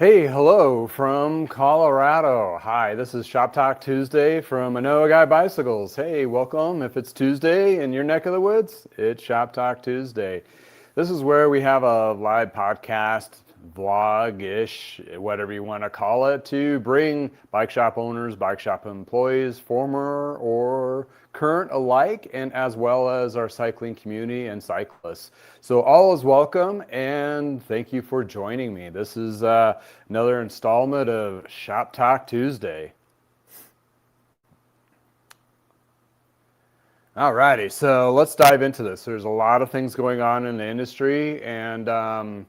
Hey, hello from Colorado. Hi, this is Shop Talk Tuesday from I Know a Guy Bicycles. Hey, welcome. If it's Tuesday in your neck of the woods, it's Shop Talk Tuesday. This is where we have a live podcast, vlog-ish, whatever you want to call it, to bring bike shop owners, bike shop employees, former or current alike, and as well as our cycling community and cyclists. So all is welcome, and thank you for joining me. This is another installment of Shop Talk Tuesday. Alrighty, so let's dive into this. There's a lot of things going on in the industry, and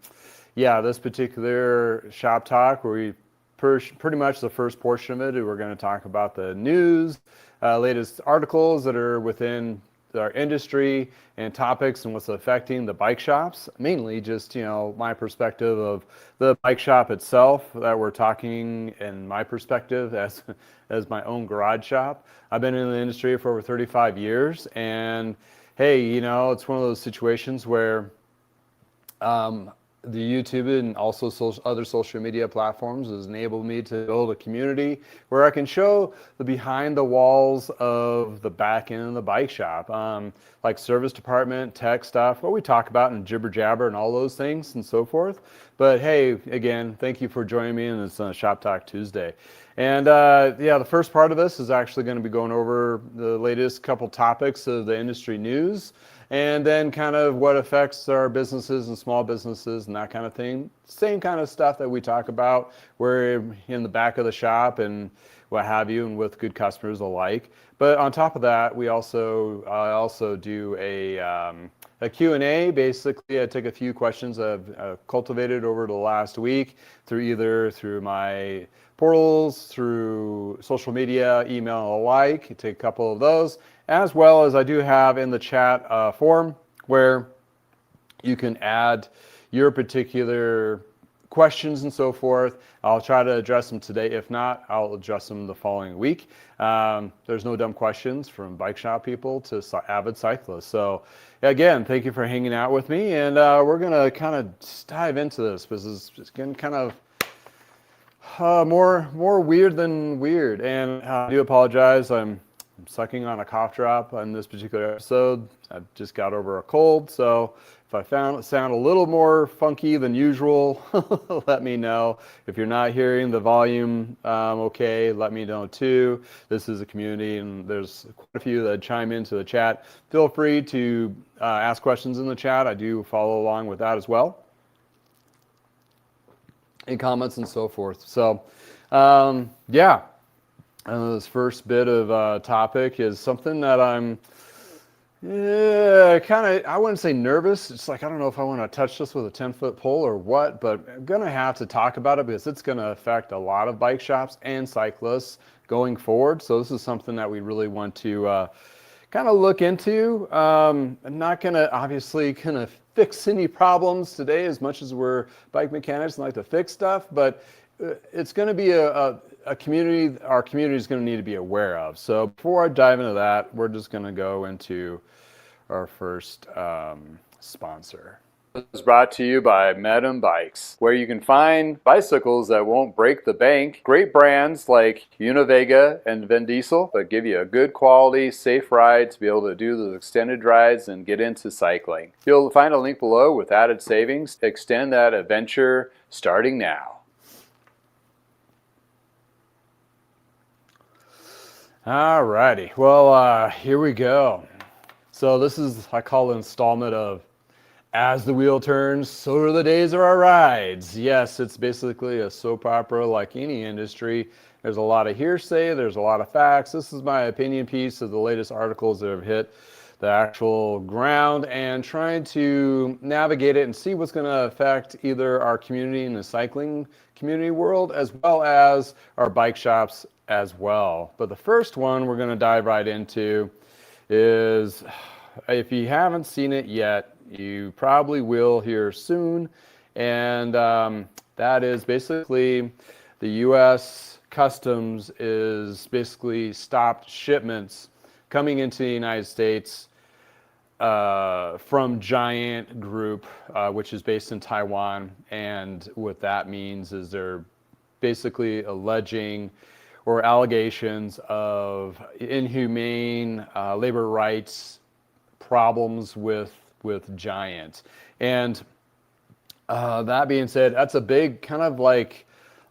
yeah, this particular Shop Talk, where we pretty much the first portion of it, we're going to talk about the news, latest articles that are within our industry and topics and what's affecting the bike shops. Mainly just, my perspective of the bike shop itself that we're talking, and my perspective as my own garage shop. I've been in the industry for over 35 years, and hey, it's one of those situations where the YouTube and also other social media platforms has enabled me to build a community where I can show the behind the walls of the back end of the bike shop, like service department, tech stuff, what we talk about and jibber jabber and all those things and so forth. But hey, again, thank you for joining me in this Shop Talk Tuesday. And yeah, the first part of this is actually going to be going over the latest couple topics of the industry news, and then kind of what affects our businesses and small businesses and that kind of thing. Same kind of stuff that we talk about. We're in the back of the shop and what have you, and with good customers alike. But on top of that, we also do a Q&A. Basically, I take a few questions I've cultivated over the last week through my portals, through social media, email, and the like. I take a couple of those, as well as I do have in the chat form where you can add your particular questions and so forth. I'll try to address them today. If not, I'll address them the following week. There's no dumb questions from bike shop people to avid cyclists. So again, thank you for hanging out with me, and we're going to kind of dive into this because it's getting kind of more weird than weird. And I do apologize. I'm sucking on a cough drop on this particular episode. I've just got over a cold, so if I sound a little more funky than usual, let me know. If you're not hearing the volume okay, let me know too. This is a community, and there's quite a few that chime into the chat. Feel free to ask questions in the chat. I do follow along with that as well, and comments and so forth. So yeah, this first bit of topic is something that I'm I wouldn't say nervous. It's like, I don't know if I want to touch this with a 10-foot pole or what, but I'm going to have to talk about it because it's going to affect a lot of bike shops and cyclists going forward. So this is something that we really want to kind of look into. I'm not going to obviously fix any problems today as much as we're bike mechanics and like to fix stuff, but it's going to be a community our community is going to need to be aware of. So before I dive into that, we're just going to go into our first sponsor. This is brought to you by Medem Bikes, where you can find bicycles that won't break the bank. Great brands like Univega and Vin Diesel, but give you a good quality, safe ride to be able to do those extended rides and get into cycling. You'll find a link below with added savings to extend that adventure starting now. Alrighty, well, here we go. So this is, I call it installment of As the Wheel Turns, So Do the Days of Our Rides. Yes, it's basically a soap opera like any industry. There's a lot of hearsay, there's a lot of facts. This is my opinion piece of the latest articles that have hit the actual ground and trying to navigate it and see what's going to affect either our community in the cycling community world as well as our bike shops as well. But the first one we're going to dive right into is, if you haven't seen it yet, you probably will here soon, and that is basically the U.S. Customs is basically stopped shipments coming into the United States from Giant Group, which is based in Taiwan. And what that means is they're basically alleging or allegations of inhumane labor rights problems with Giant. And that being said, that's a big kind of like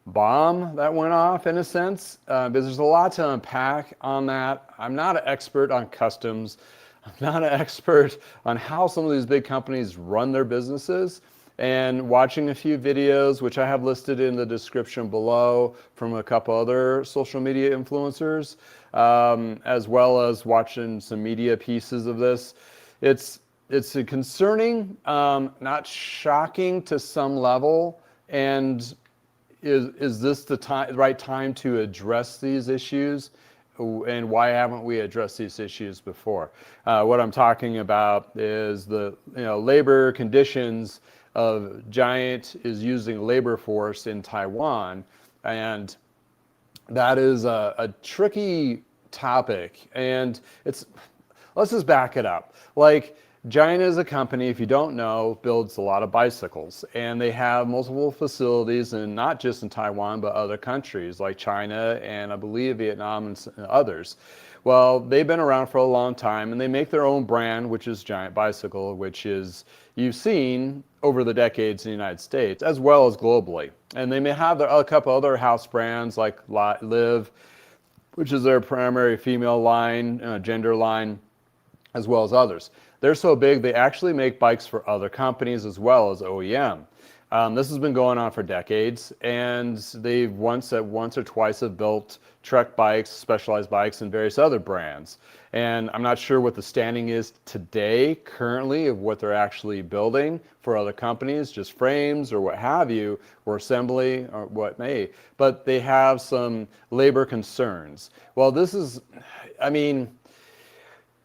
bomb that went off in a sense, because there's a lot to unpack on that. I'm not an expert on customs. I'm not an expert on how some of these big companies run their businesses. And watching a few videos, which I have listed in the description below from a couple other social media influencers, as well as watching some media pieces of this, it's a concerning, not shocking to some level. And is this the right time to address these issues? And why haven't we addressed these issues before? What I'm talking about is the labor conditions of Giant is using labor force in Taiwan, and that is a tricky topic. And let's just back it up. Like, Giant is a company, if you don't know, builds a lot of bicycles, and they have multiple facilities, and not just in Taiwan, but other countries like China and I believe Vietnam and others. Well, they've been around for a long time, and they make their own brand, which is Giant Bicycle, which is you've seen over the decades in the United States as well as globally. And they may have a couple other house brands like Live, which is their primary female line, gender line, as well as others. They're so big, they actually make bikes for other companies as well as OEM. This has been going on for decades, and they've once or twice have built trek bikes, specialized bikes, and various other brands. And I'm not sure what the standing is today, currently, of what they're actually building for other companies, just frames or what have you, or assembly or what may. But they have some labor concerns. Well, this is, I mean,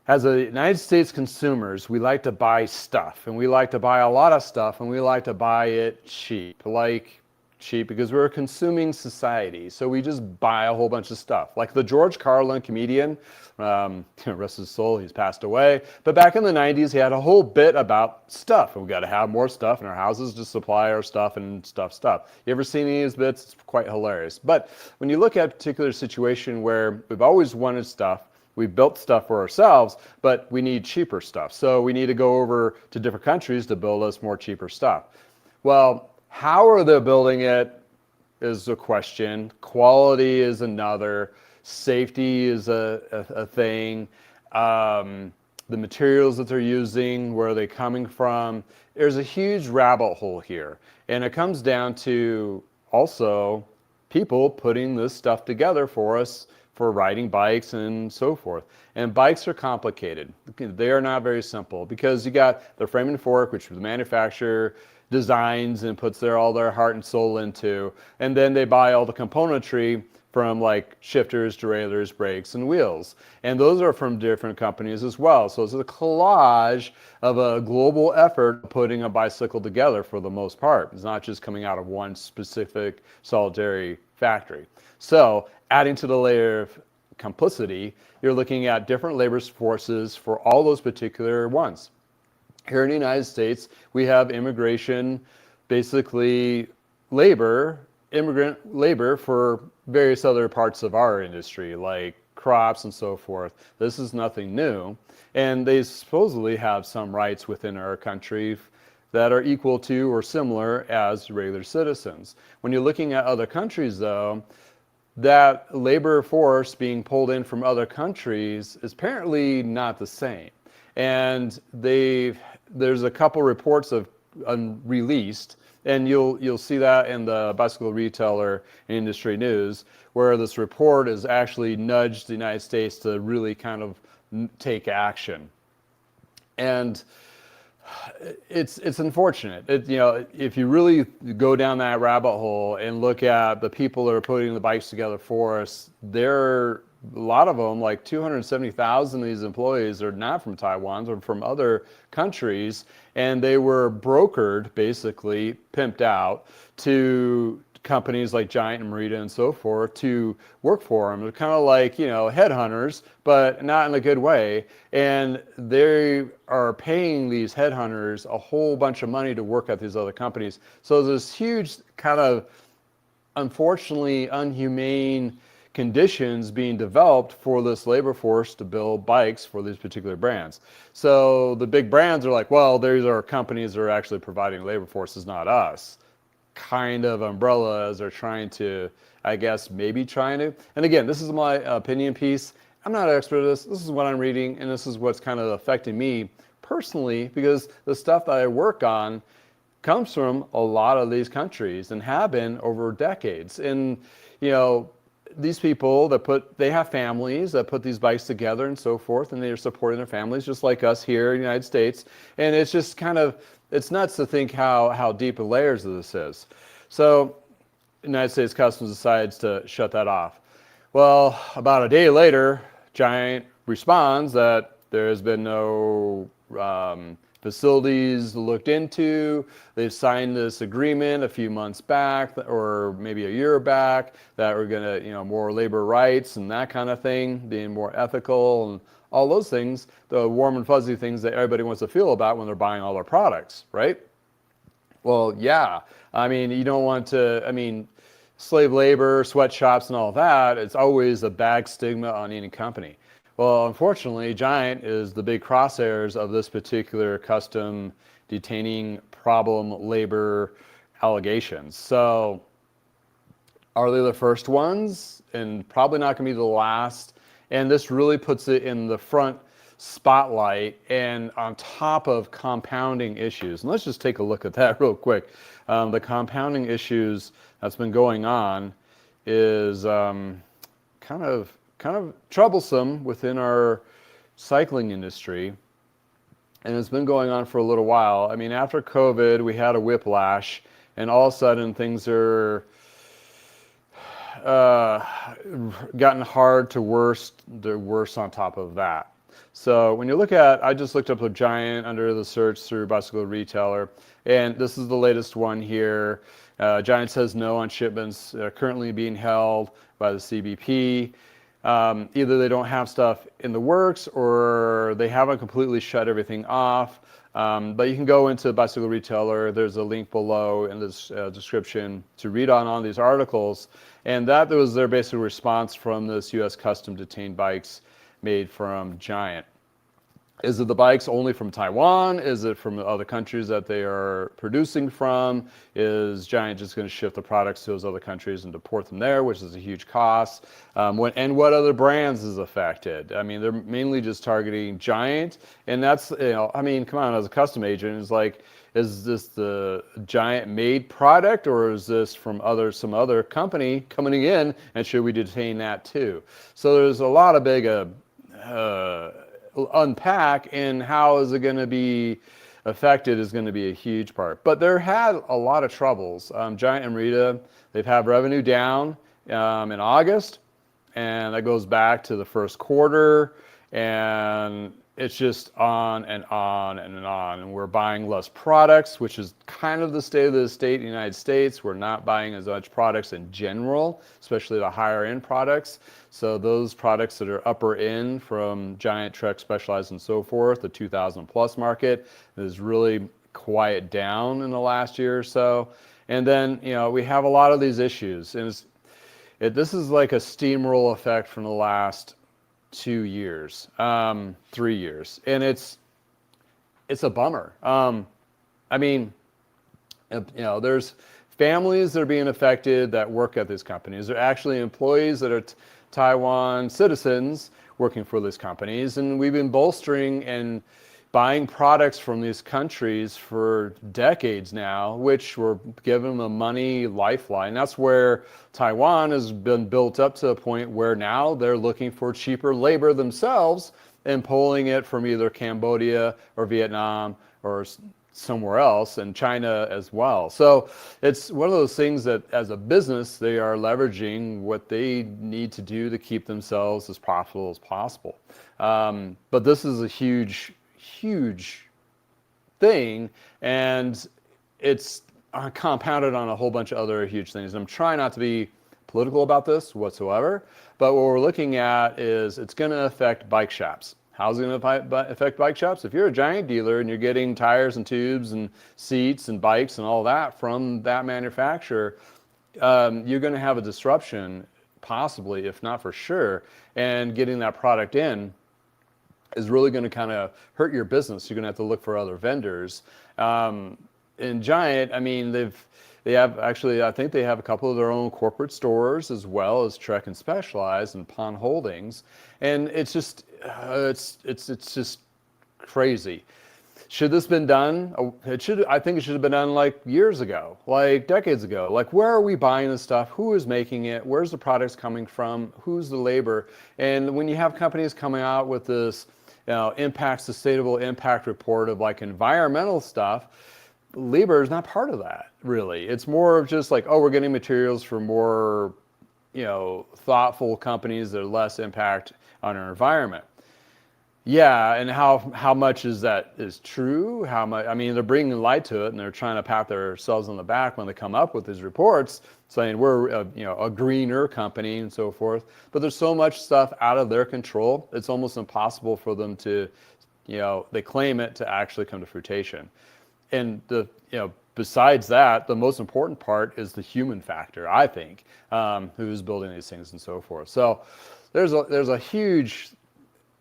as a United States consumers, we like to buy stuff, and we like to buy a lot of stuff, and we like to buy it cheap. Like cheap because we're a consuming society, so we just buy a whole bunch of stuff. Like the George Carlin comedian, rest his soul, he's passed away. But back in the 90s, he had a whole bit about stuff, and we got to have more stuff in our houses to supply our stuff and stuff. You ever seen any of his bits? It's quite hilarious. But when you look at a particular situation where we've always wanted stuff, we built stuff for ourselves, but we need cheaper stuff. So we need to go over to different countries to build us more cheaper stuff. Well, how are they building it is a question. Quality is another. Safety is a thing. The materials that they're using, where are they coming from? There's a huge rabbit hole here. And it comes down to also people putting this stuff together for us for riding bikes and so forth. And bikes are complicated. They are not very simple because you got the frame and fork, which the manufacturer designs and puts all their heart and soul into, and then they buy all the componentry from like shifters, derailleurs, brakes, and wheels. And those are from different companies as well. So it's a collage of a global effort putting a bicycle together for the most part. It's not just coming out of one specific solitary factory. So adding to the layer of complicity, you're looking at different labor forces for all those particular ones. Here in the United States, we have immigration, basically immigrant labor for various other parts of our industry, like crops and so forth. This is nothing new. And they supposedly have some rights within our country that are equal to or similar as regular citizens. When you're looking at other countries, though, that labor force being pulled in from other countries is apparently not the same. And there's a couple reports of released, and you'll see that in the bicycle retailer industry news, where this report has actually nudged the United States to really kind of take action. And it's unfortunate. If you really go down that rabbit hole and look at the people that are putting the bikes together for us, a lot of them, like 270,000 of these employees, are not from Taiwan, they're from other countries, and they were brokered, basically pimped out, to companies like Giant and Merida and so forth to work for them. They're kind of like, headhunters, but not in a good way. And they are paying these headhunters a whole bunch of money to work at these other companies. So there's huge kind of, unfortunately, unhumane conditions being developed for this labor force to build bikes for these particular brands. So the big brands are like, well, these are companies that are actually providing labor forces, not us. Kind of umbrella as they're trying to, I guess, maybe trying to. And again, this is my opinion piece. I'm not an expert at this. This is what I'm reading, and this is what's kind of affecting me personally, because the stuff that I work on comes from a lot of these countries and have been over decades. And, these people they have families that put these bikes together and so forth, and they're supporting their families just like us here in the United States. And it's just kind of, it's nuts to think how deep the layers of this is. So the United States Customs decides to shut that off. Well, about a day later, Giant responds that there has been no facilities looked into. They've signed this agreement a few months back, or maybe a year back, that we're going to, more labor rights and that kind of thing, being more ethical and all those things, the warm and fuzzy things that everybody wants to feel about when they're buying all their products, right? Well, yeah. I mean, you don't want to, slave labor, sweatshops and all that, it's always a bad stigma on any company. Well, unfortunately, Giant is the big crosshairs of this particular custom detaining problem labor allegations. So are they the first ones? And probably not going to be the last. And this really puts it in the front spotlight and on top of compounding issues. And let's just take a look at that real quick. The compounding issues that's been going on is kind of troublesome within our cycling industry, and it's been going on for a little while. I mean, after COVID, we had a whiplash, and all of a sudden things are gotten hard to worse. They're worse on top of that. So when you look at, I just looked up a Giant under the search through Bicycle Retailer, and this is the latest one here. Giant says no on shipments currently being held by the CBP. Either they don't have stuff in the works or they haven't completely shut everything off. But you can go into Bicycle Retailer. There's a link below in this description to read on these articles. And that was their basic response from this U.S. custom detained bikes made from Giant. Is it the bikes only from Taiwan? Is it from other countries that they are producing from? Is Giant just going to shift the products to those other countries and deport them there, which is a huge cost? And what other brands is affected? I mean, they're mainly just targeting Giant, and that's, come on, as a custom agent, it's like, is this the Giant made product, or is this from some other company coming in, and should we detain that too? So there's a lot of big unpack, and how is it going to be affected is going to be a huge part. But there had a lot of troubles. Giant and Merida, they've had revenue down in August, and that goes back to the first quarter, and it's just on and on and on. And we're buying less products, which is kind of the state of the state in the United States. We're not buying as much products in general, especially the higher end products. So those products that are upper end from Giant, Trek, Specialized, and so forth, the 2,000 plus market is really quiet down in the last year or so. And then, we have a lot of these issues. And this is like a steamroll effect from the last 2 years, 3 years, and it's a bummer. There's families that are being affected that work at these companies. They're actually employees that are Taiwan citizens working for these companies, and we've been bolstering and buying products from these countries for decades now, which we're giving them a money lifeline. That's where Taiwan has been built up to a point where now they're looking for cheaper labor themselves and pulling it from either Cambodia or Vietnam or somewhere else, and China as well. So it's one of those things that as a business, they are leveraging what they need to do to keep themselves as profitable as possible. But this is a huge thing, and it's compounded on a whole bunch of other huge things. And I'm trying not to be political about this whatsoever, but what we're looking at is it's going to affect bike shops. How's it going to affect bike shops? If you're a giant dealer and you're getting tires and tubes and seats and bikes and all that from that manufacturer, you're going to have a disruption, possibly, if not for sure, and getting that product in is really going to kind of hurt your business. You're going to have to look for other vendors. In Giant, I mean, they have actually, I think they have a couple of their own corporate stores as well as Trek and Specialized and Pond Holdings, and it's just it's just crazy. Should this been done? I think it should have been done like years ago, like decades ago. Like, where are we buying this stuff? Who is making it? Where's the products coming from? Who's the labor? And when you have companies coming out with this, sustainable impact report of like environmental stuff, labor is not part of that, really. It's more of just like, oh, we're getting materials from more, thoughtful companies that are less impact on our environment. Yeah, and how much is true? How much? I mean, they're bringing light to it, and they're trying to pat themselves on the back when they come up with these reports, saying we're a greener company and so forth. But there's so much stuff out of their control; it's almost impossible for them to, they claim it to actually come to fruition. And besides that, the most important part is the human factor, I think, who's building these things and so forth. So there's a huge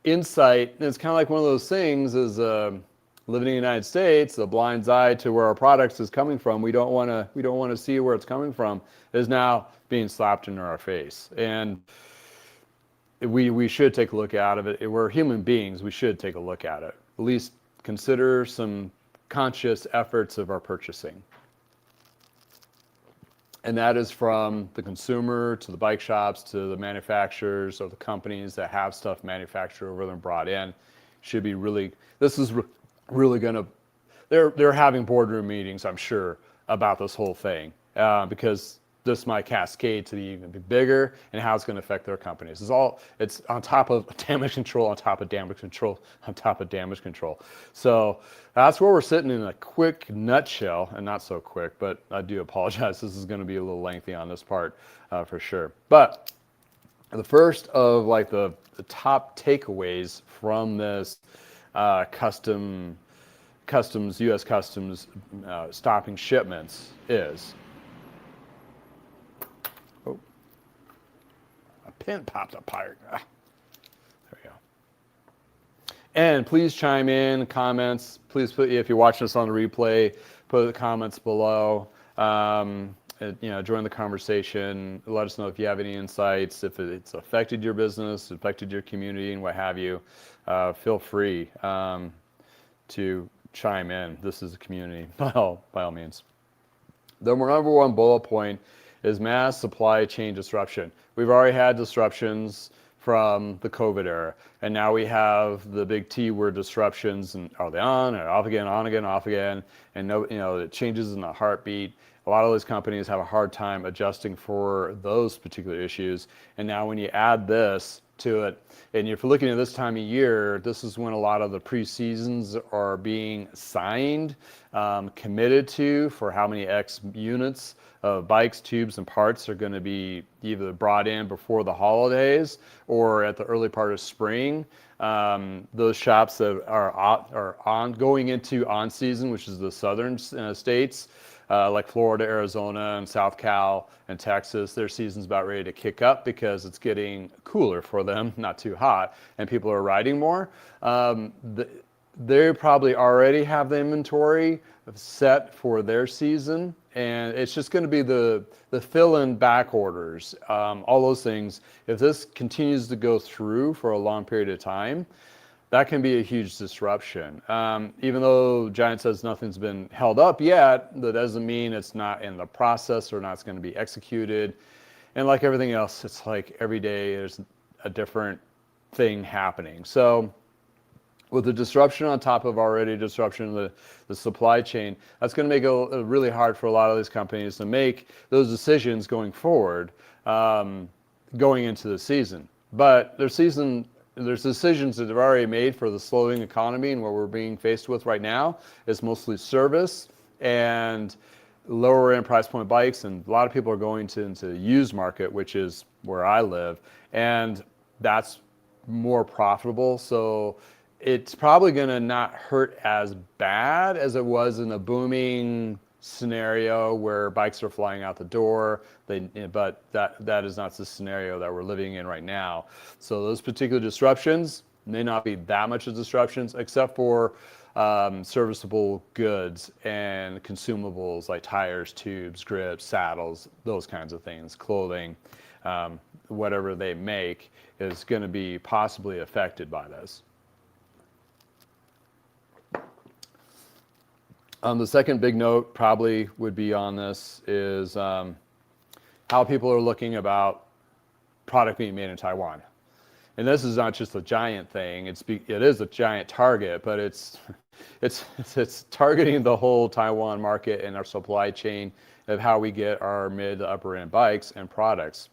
insight, and it's kind of like one of those things is living in the United States, the blind's eye to where our products is coming from. We don't want to see where it's coming from, is now being slapped into our face. And we should take a look at it. We're human beings. We should take a look at it. At least consider some conscious efforts of our purchasing. And that is from the consumer to the bike shops to the manufacturers or the companies that have stuff manufactured over there and brought in. Should be really, this is really going to, they're having boardroom meetings, I'm sure, about this whole thing because this might cascade to even be bigger and how it's going to affect their companies. It's on top of damage control, on top of damage control, on top of damage control. So that's where we're sitting in a quick nutshell, and not so quick, but I do apologize. This is going to be a little lengthy on this part for sure. But the first of like the top takeaways from this U.S. Customs stopping shipments is, pin popped up higher. There we go. And please chime in, comments. Please put, if you're watching us on the replay, put the comments below. Join the conversation. Let us know if you have any insights, if it's affected your business, affected your community, and what have you. Feel free to chime in. This is a community, by all means. The number one bullet point is mass supply chain disruption. We've already had disruptions from the COVID era, and now we have the big T word disruptions, and are they on or off again, on again, off again, and it changes in a heartbeat. A lot of those companies have a hard time adjusting for those particular issues, and now when you add this to it, and if you're looking at this time of year, this is when a lot of the pre-seasons are being signed, committed to for how many X units of bikes, tubes, and parts are going to be either brought in before the holidays or at the early part of spring. Those shops that are going into on season, which is the southern states, like Florida, Arizona, and South Cal, and Texas, their season's about ready to kick up because it's getting cooler for them, not too hot, and people are riding more. They probably already have the inventory set for their season, and it's just going to be the fill-in back orders, all those things. If this continues to go through for a long period of time, that can be a huge disruption. Even though Giant says nothing's been held up yet, that doesn't mean it's not in the process or not it's going to be executed. And like everything else, it's like every day there's a different thing happening. So with the disruption on top of already disruption in the supply chain, that's going to make it really hard for a lot of these companies to make those decisions going forward, going into the season. But there's decisions that they've already made for the slowing economy, and what we're being faced with right now is mostly service and lower end price point bikes, and a lot of people are going into the used market, which is where I live, and that's more profitable. So it's probably going to not hurt as bad as it was in a booming scenario where bikes are flying out the door. But that is not the scenario that we're living in right now. So those particular disruptions may not be that much of disruptions, except for serviceable goods and consumables like tires, tubes, grips, saddles, those kinds of things, clothing, whatever they make is going to be possibly affected by this. The second big note probably would be on this is how people are looking about product being made in Taiwan. And this is not just a giant thing. It is a giant target, but it's targeting the whole Taiwan market and our supply chain of how we get our mid to upper end bikes and products.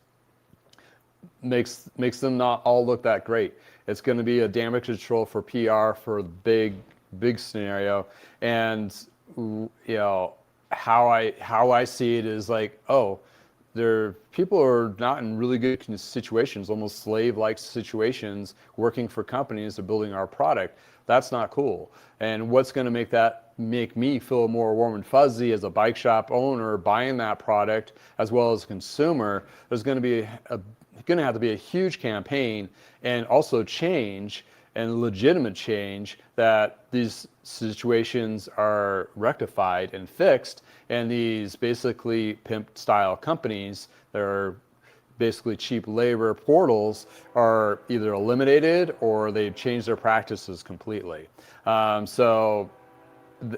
Makes them not all look that great. It's going to be a damage control for PR for the big scenario. And you know how I see it is like, oh, people are not in really good situations, almost slave-like situations, working for companies that are building our product. That's not cool. And what's going to make me feel more warm and fuzzy as a bike shop owner buying that product, as well as a consumer? There's going to have to be a huge campaign and also change and legitimate change that these situations are rectified and fixed, and these basically pimp style companies that are basically cheap labor portals are either eliminated or they've changed their practices completely. So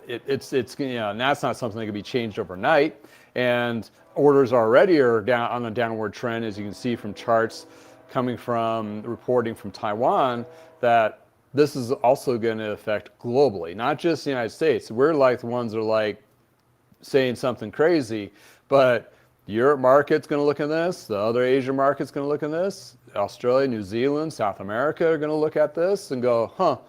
it's and that's not something that can be changed overnight. And orders already are down on a downward trend, as you can see from charts coming from reporting from Taiwan, that this is also going to affect globally, not just the United States. We're like the ones that are like saying something crazy, but Europe market's going to look at this, the other Asian market's going to look at this, Australia, New Zealand, South America are going to look at this and go,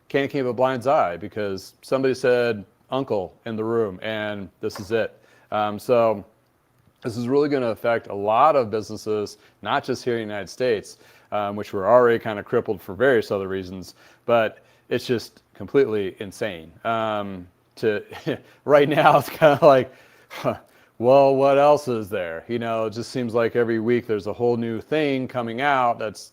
can't keep a blind eye because somebody said uncle in the room and this is it. So this is really going to affect a lot of businesses, not just here in the United States, which were already kind of crippled for various other reasons, but it's just completely insane. Right now it's kind of like, well, what else is there? You know, it just seems like every week there's a whole new thing coming out that's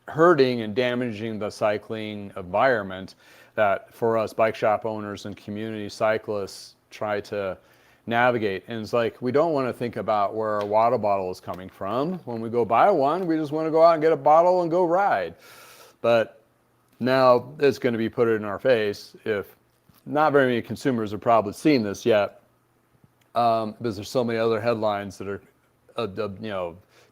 hurting and damaging the cycling environment that for us bike shop owners and community cyclists try to navigate. And it's like, we don't want to think about where our water bottle is coming from. When we go buy one, we just want to go out and get a bottle and go ride. But now it's going to be put in our face. If not very many consumers have probably seen this yet, because there's so many other headlines that are,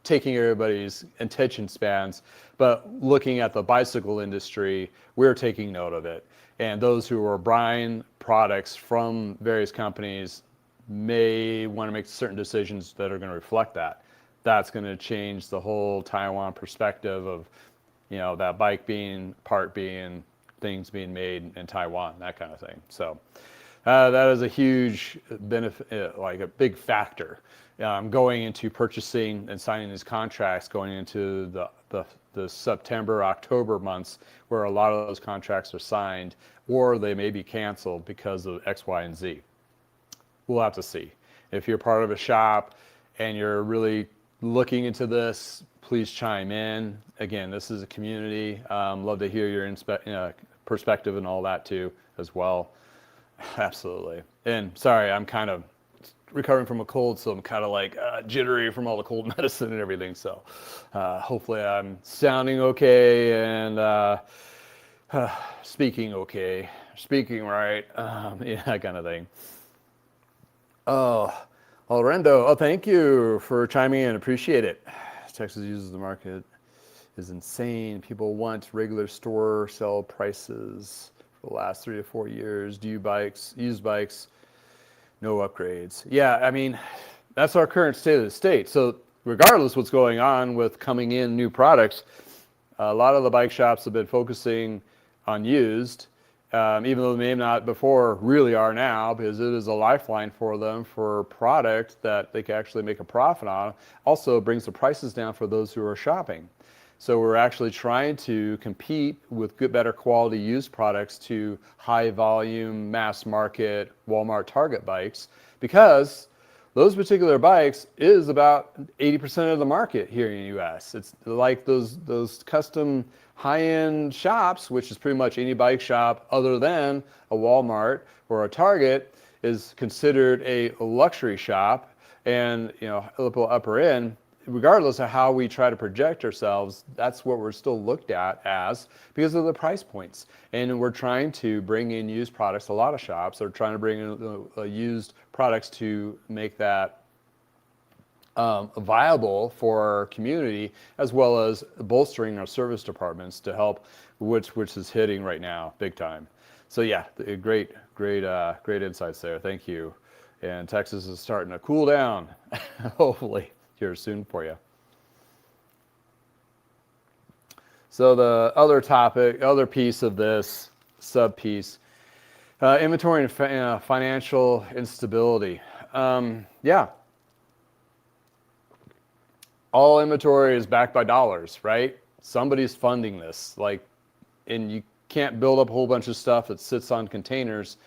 taking everybody's attention spans. But looking at the bicycle industry, we're taking note of it. And those who are buying products from various companies may want to make certain decisions that are going to reflect that. That's going to change the whole Taiwan perspective of, that bike being things being made in Taiwan, that kind of thing. So that is a huge benefit, like a big factor going into purchasing and signing these contracts, going into the September, October months, where a lot of those contracts are signed, or they may be canceled because of X, Y, and Z. We'll have to see. If you're part of a shop and you're really looking into this, please chime in. Again, this is a community. Love to hear your perspective and all that too, as well. Absolutely. And sorry, I'm kind of recovering from a cold, so I'm kind of like jittery from all the cold medicine and everything. So hopefully I'm sounding okay and speaking okay, speaking right, that kind of thing. Oh, Orlando, thank you for chiming in. Appreciate it. Texas uses the market is insane. People want regular store sell prices for the last 3 to 4 years. Used bikes, no upgrades. Yeah, I mean, that's our current state of the state. So regardless what's going on with coming in new products, a lot of the bike shops have been focusing on used even though they may not before really are now, because it is a lifeline for them for product that they can actually make a profit on. Also brings the prices down for those who are shopping. So we're actually trying to compete with good, better quality used products to high volume, mass market, Walmart, Target bikes, because those particular bikes is about 80% of the market here in the US. It's like those custom high-end shops, which is pretty much any bike shop other than a Walmart or a Target, is considered a luxury shop, and a little upper end. Regardless of how we try to project ourselves, that's what we're still looked at as because of the price points. And we're trying to bring in used products. A lot of shops are trying to bring in used products to make that viable for our community, as well as bolstering our service departments to help, which is hitting right now big time. So yeah, great insights there. Thank you. And Texas is starting to cool down, hopefully here soon for you. So the other piece of this sub piece, inventory and financial instability. Yeah, all inventory is backed by dollars, right? Somebody's funding this, and you can't build up a whole bunch of stuff that sits on containers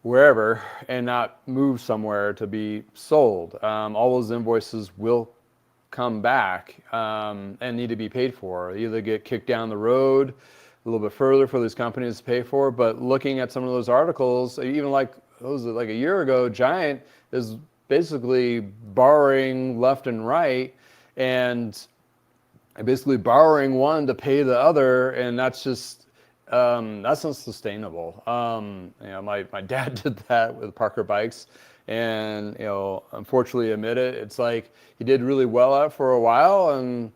wherever and not move somewhere to be sold. All those invoices will come back and need to be paid for. Either get kicked down the road a little bit further for these companies to pay for. But looking at some of those articles, even like a year ago, Giant is basically borrowing left and right, and basically borrowing one to pay the other, and that's not sustainable. My dad did that with Parker bikes, and unfortunately admit it, it's like he did really well at it for a while, and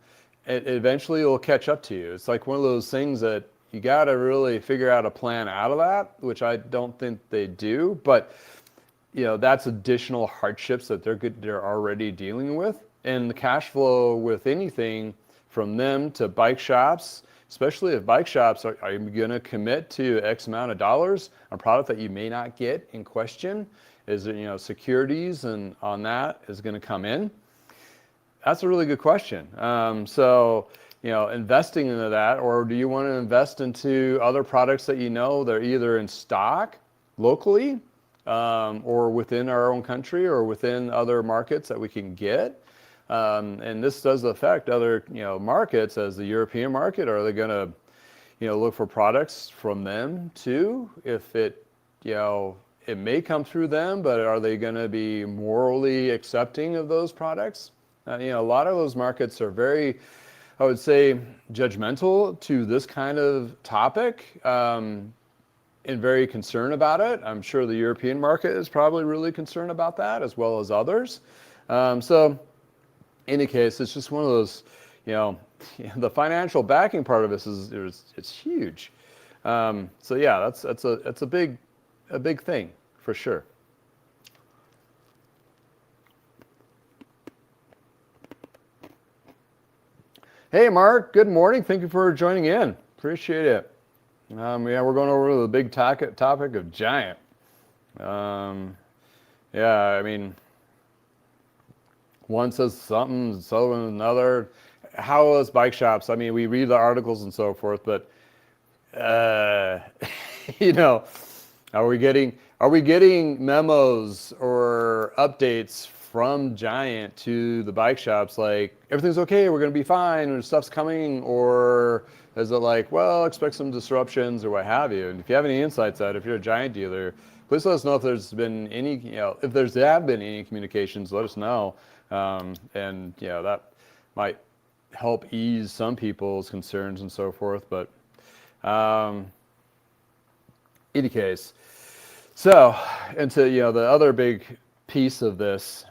it eventually will catch up to you. It's like one of those things that you got to really figure out a plan out of that, which I don't think they do, but that's additional hardships that they're already dealing with, and the cash flow with anything from them to bike shops. Especially if bike shops are going to commit to X amount of dollars on a product that you may not get in question, is there, securities and on that is going to come in? That's a really good question. So investing into that, or do you want to invest into other products that they're either in stock locally or within our own country or within other markets that we can get? And this does affect other, markets, as the European market. Are they going to, look for products from them too? If it may come through them, but are they going to be morally accepting of those products? A lot of those markets are very, I would say, judgmental to this kind of topic, and very concerned about it. I'm sure the European market is probably really concerned about that, as well as others. So in any case, it's just one of those, the financial backing part of this it's huge. So yeah, that's a big thing for sure. Hey Mark, good morning. Thank you for joining in. Appreciate it. Yeah, we're going over the big topic of Giant. Yeah, I mean, one says something, so another. How is bike shops? I mean, we read the articles and so forth, but are we getting memos or updates from Giant to the bike shops like everything's okay, we're going to be fine, or stuff's coming, or is it like, well, expect some disruptions or what have you? And if you have any insights out, if you're a Giant dealer, please let us know if there's been any, if there's have been any communications, let us know. And that might help ease some people's concerns and so forth. But any case, so into the other big piece of this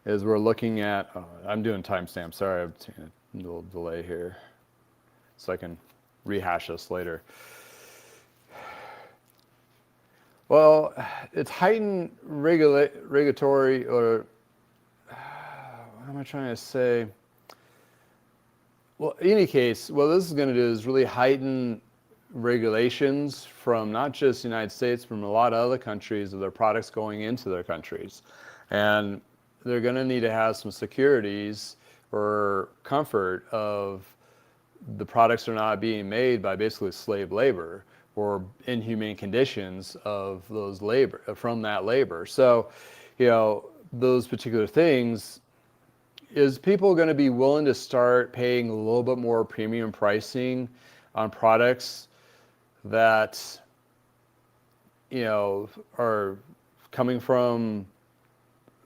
is we're looking at. I'm doing timestamps. Sorry, I have a little delay here, so I can rehash this later. Well, it's heightened regulatory, or what am I trying to say? Well, in any case, what this is going to do is really heighten regulations from not just the United States, from a lot of other countries of their products going into their countries. And they're going to need to have some securities or comfort of the products are not being made by basically slave labor or inhumane conditions of those labor, from that labor. So, those particular things, is people going to be willing to start paying a little bit more premium pricing on products that, are coming from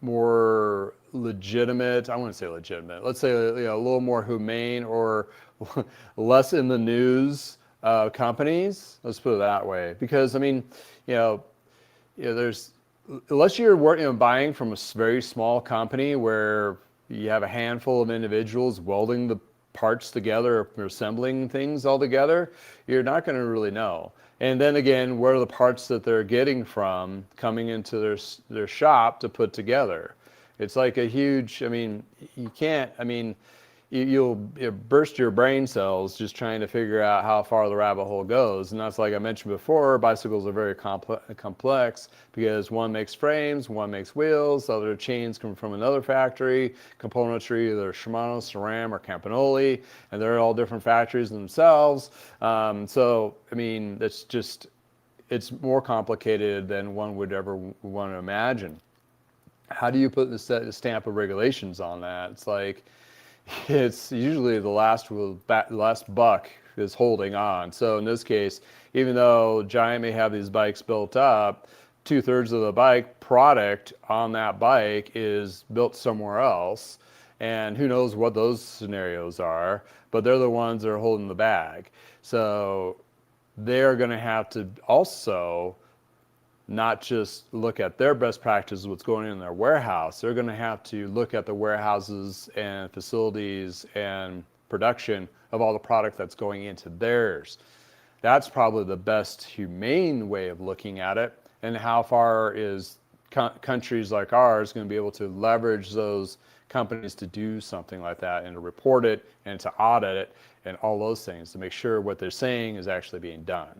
more legitimate, I wouldn't say legitimate, let's say, a little more humane or less in the news companies? Let's put it that way. Because, there's, unless you're buying from a very small company where you have a handful of individuals welding the parts together or assembling things all together, you're not going to really know. And then again, where are the parts that they're getting from coming into their shop to put together? It's like a huge, you can't, you'll burst your brain cells just trying to figure out how far the rabbit hole goes. And that's, like I mentioned before, bicycles are very complex because one makes frames, one makes wheels, other chains come from another factory, componentry, either Shimano, SRAM, or Campanoli, and they're all different factories themselves. It's more complicated than one would ever want to imagine. How do you put the stamp of regulations on that? It's like, it's usually the last buck is holding on. So in this case, even though Giant may have these bikes built up, 2/3 of the bike product on that bike is built somewhere else. And who knows what those scenarios are, but they're the ones that are holding the bag. So they're going to have to also not just look at their best practices, what's going on in their warehouse. They're going to have to look at the warehouses and facilities and production of all the product that's going into theirs. That's probably the best humane way of looking at it. And how far is countries like ours going to be able to leverage those companies to do something like that and to report it and to audit it and all those things to make sure what they're saying is actually being done.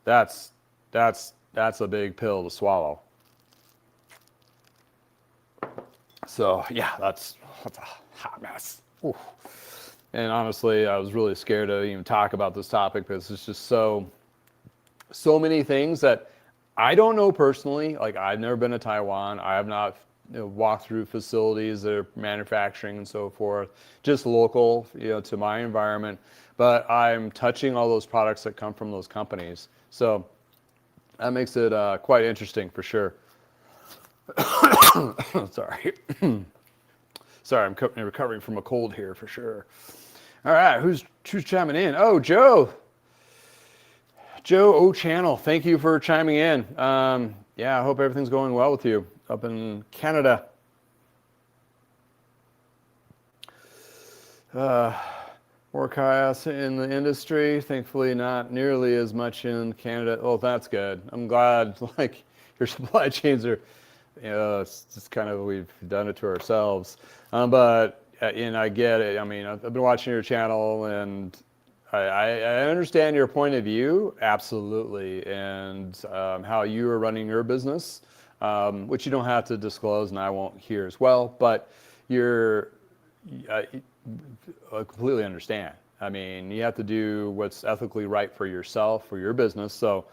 That's a big pill to swallow. So yeah, that's a hot mess. Oof. And honestly, I was really scared to even talk about this topic because it's just so many things that I don't know personally. Like, I've never been to Taiwan. I have not walked through facilities that are manufacturing and so forth, just local, to my environment. But I'm touching all those products that come from those companies. So that makes it quite interesting for sure. Sorry. Sorry, I'm recovering from a cold here for sure. All right, who's chiming in? Oh, Joe. Joe O Channel, thank you for chiming in. Yeah, I hope everything's going well with you up in Canada. More chaos in the industry. Thankfully, not nearly as much in Canada. Oh, that's good. I'm glad. Like, your supply chains are, it's just kind of, we've done it to ourselves. But I get it. I've been watching your channel, and I understand your point of view, absolutely, and how you are running your business, which you don't have to disclose, and I won't here as well. But I completely understand. You have to do what's ethically right for yourself, for your business. So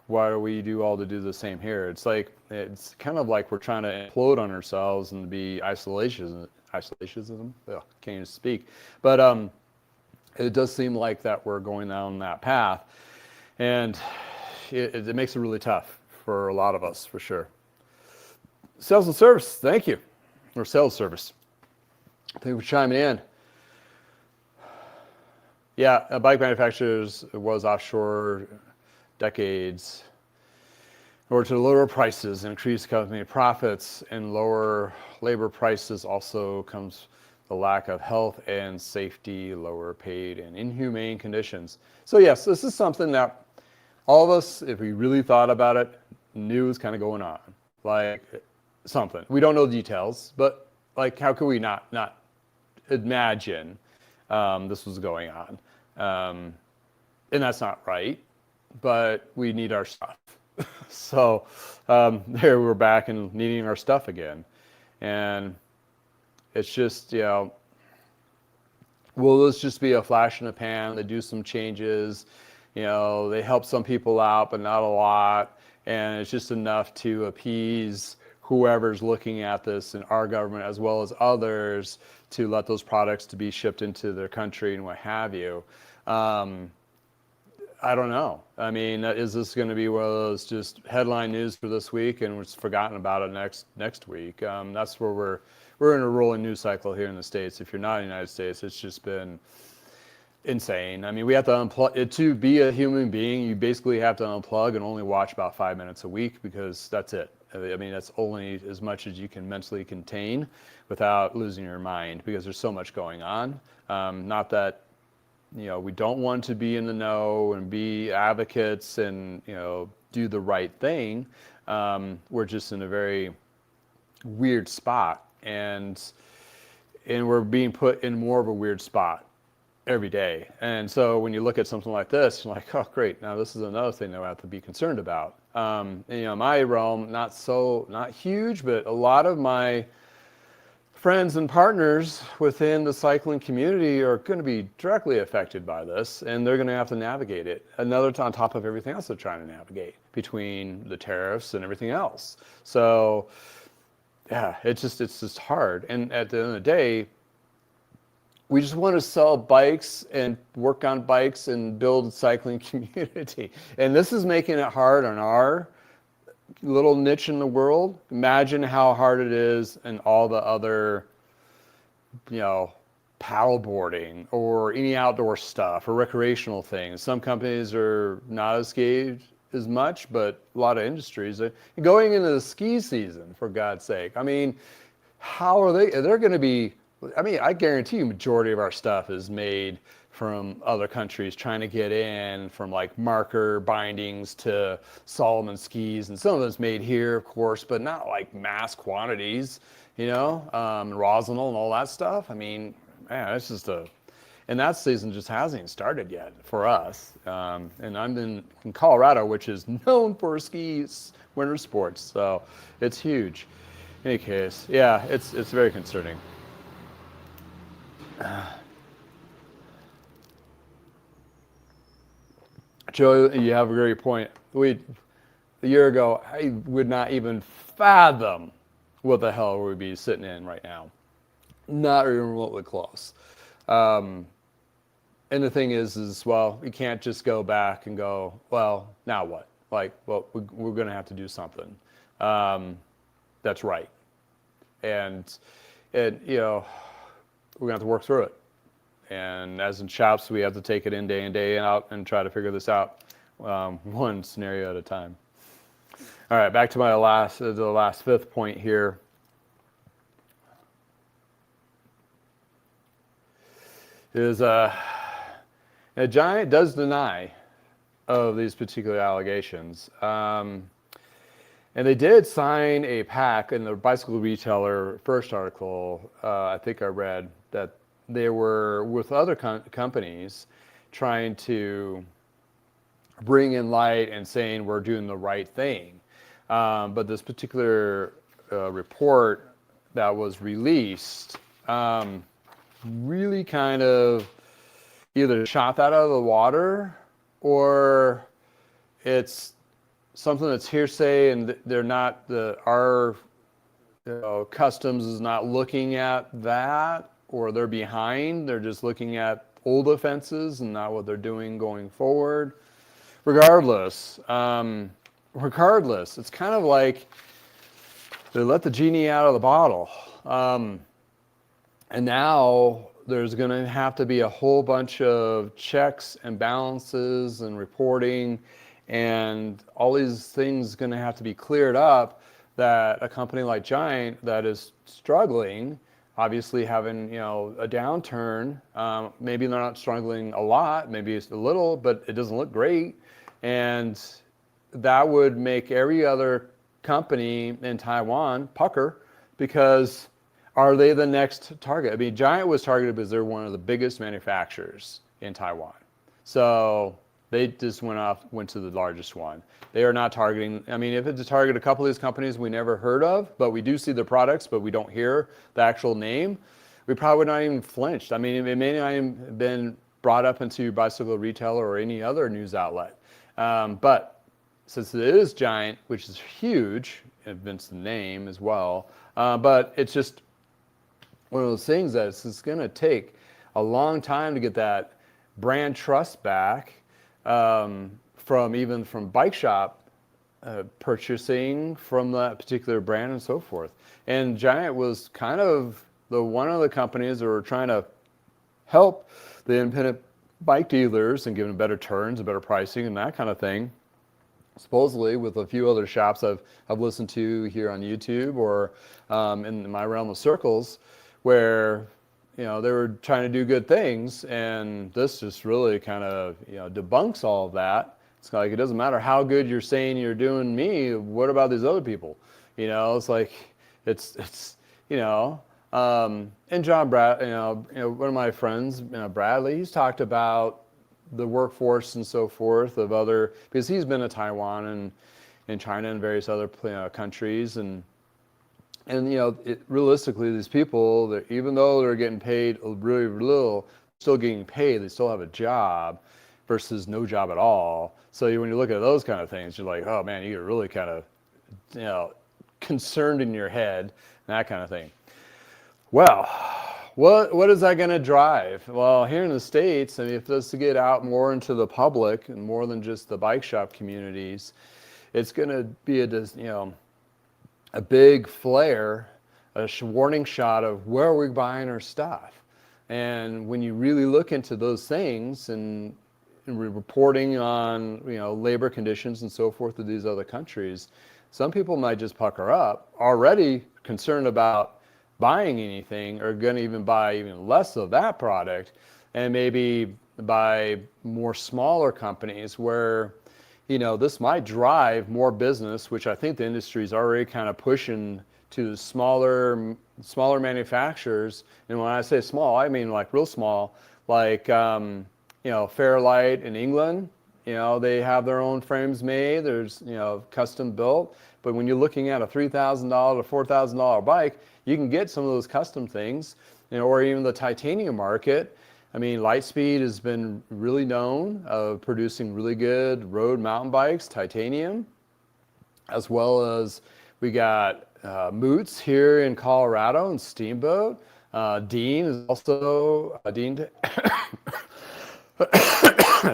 why do we do the same here? It's kind of like we're trying to implode on ourselves and be isolationism. Ugh, can't even speak. But it does seem like that we're going down that path, and it makes it really tough for a lot of us, for sure. Sales and service, thank you. Or sales service. Thank you for chiming in. Yeah, bike manufacturers was offshore decades in order to lower prices and increase company profits, and lower labor prices also comes the lack of health and safety, lower paid and inhumane conditions. So yes, this is something that all of us, if we really thought about it, knew was kind of going on. Like, something. We don't know the details, but like, how could we not imagine this was going on. And that's not right, but we need our stuff. So there we're back and needing our stuff again. And it's just, will this just be a flash in the pan? They do some changes, they help some people out, but not a lot. And it's just enough to appease whoever's looking at this in our government as well as others to let those products to be shipped into their country and what have you. I don't know. I mean, is this going to be one of those just headline news for this week and we're just forgotten about it next week? That's where we're in a rolling news cycle here in the States. If you're not in the United States, it's just been insane. I mean, we have to unplug. To be a human being, you basically have to unplug and only watch about 5 minutes a week because that's it. I mean, that's only as much as you can mentally contain without losing your mind because there's so much going on. Not that we don't want to be in the know and be advocates and, do the right thing. We're just in a very weird spot and we're being put in more of a weird spot every day. And so when you look at something like this, you're like, oh, great. Now this is another thing that we have to be concerned about. My realm, not huge, but a lot of my friends and partners within the cycling community are going to be directly affected by this, and they're going to have to navigate it. Another on top of everything else they're trying to navigate between the tariffs and everything else. So, yeah, it's just hard. And at the end of the day, we just want to sell bikes and work on bikes and build a cycling community. And this is making it hard on our little niche in the world. Imagine how hard it is in all the other, paddleboarding or any outdoor stuff or recreational things. Some companies are not as scathed as much, but a lot of industries are going into the ski season, for God's sake. I mean, how are they? They're going to be, I guarantee you majority of our stuff is made from other countries trying to get in, from like marker bindings to Solomon skis, and some of it's made here, of course, but not like mass quantities, Rosinal and all that stuff. I mean, man, it's just and that season just hasn't even started yet for us. And I'm in Colorado, which is known for skis, winter sports, so it's huge. In any case, yeah, it's very concerning. Joe, you have a great point. A year ago, I would not even fathom what the hell we'd be sitting in right now. Not even remotely close. And the thing is, well, we can't just go back and go, well, now what? We're going to have to do something. That's right. And we're going to have to work through it. And as in shops, we have to take it in day out and try to figure this out one scenario at a time. All right, back to the last fifth point here. Is a Giant does deny of these particular allegations. And they did sign a pact in the Bicycle Retailer first article, I think I read, that they were with other companies trying to bring in light and saying we're doing the right thing. But this particular report that was released really kind of either shot that out of the water or it's something that's hearsay and they're not, our customs is not looking at that, or they're behind. They're just looking at old offenses and not what they're doing going forward. Regardless, it's kind of like they let the genie out of the bottle. And now there's going to have to be a whole bunch of checks and balances and reporting, and all these things going to have to be cleared up that a company like Giant that is struggling, obviously having a downturn, maybe they're not struggling a lot, maybe it's a little, but it doesn't look great, and that would make every other company in Taiwan pucker, because Are they the next target? I mean, Giant was targeted because they're one of the biggest manufacturers in Taiwan. So they just went to the largest one. They are not targeting, I mean, if it's to target a couple of these companies we never heard of, but we do see the products, but we don't hear the actual name, we probably would not even flinched. I mean, it may not even been brought up into Bicycle Retailer or any other news outlet. But since it is Giant, which is huge, it's the name as well, but it's just one of those things that it's going to take a long time to get that brand trust back from bike shop purchasing from that particular brand and so forth. And Giant was kind of one of the companies that were trying to help the independent bike dealers and give them better turns and better pricing and that kind of thing. Supposedly with a few other shops I've listened to here on YouTube or in my realm of circles where they were trying to do good things, and this just really kind of debunks all of that. It's like it doesn't matter how good you're saying you're doing me. What about these other people? It's like it's and John Brad, one of my friends, Bradley, he's talked about the workforce and so forth of other, because he's been to Taiwan and China and various other countries, and realistically, these people, that even though they're getting paid really little, still getting paid, they still have a job versus no job at all. So when you look at those kind of things, you're like, oh man, you get really kind of, concerned in your head, that kind of thing. Well, what is that going to drive? Well, here in the States, I mean, if this to get out more into the public and more than just the bike shop communities, it's going to be a big flare, a warning shot of where are we buying our stuff. And when you really look into those things and reporting on labor conditions and so forth of these other countries, some people might just pucker up, already concerned about buying anything, or going to even buy even less of that product, and maybe buy more smaller companies where this might drive more business, which I think the industry is already kind of pushing to smaller manufacturers. And when I say small, I mean like real small, like Fairlight in England. They have their own frames made. There's custom built. But when you're looking at a $3,000 to $4,000 bike, you can get some of those custom things, or even the titanium market. I mean, Lightspeed has been really known of producing really good road mountain bikes, titanium, as well as we got Moots here in Colorado and Steamboat. Dean is also Dean.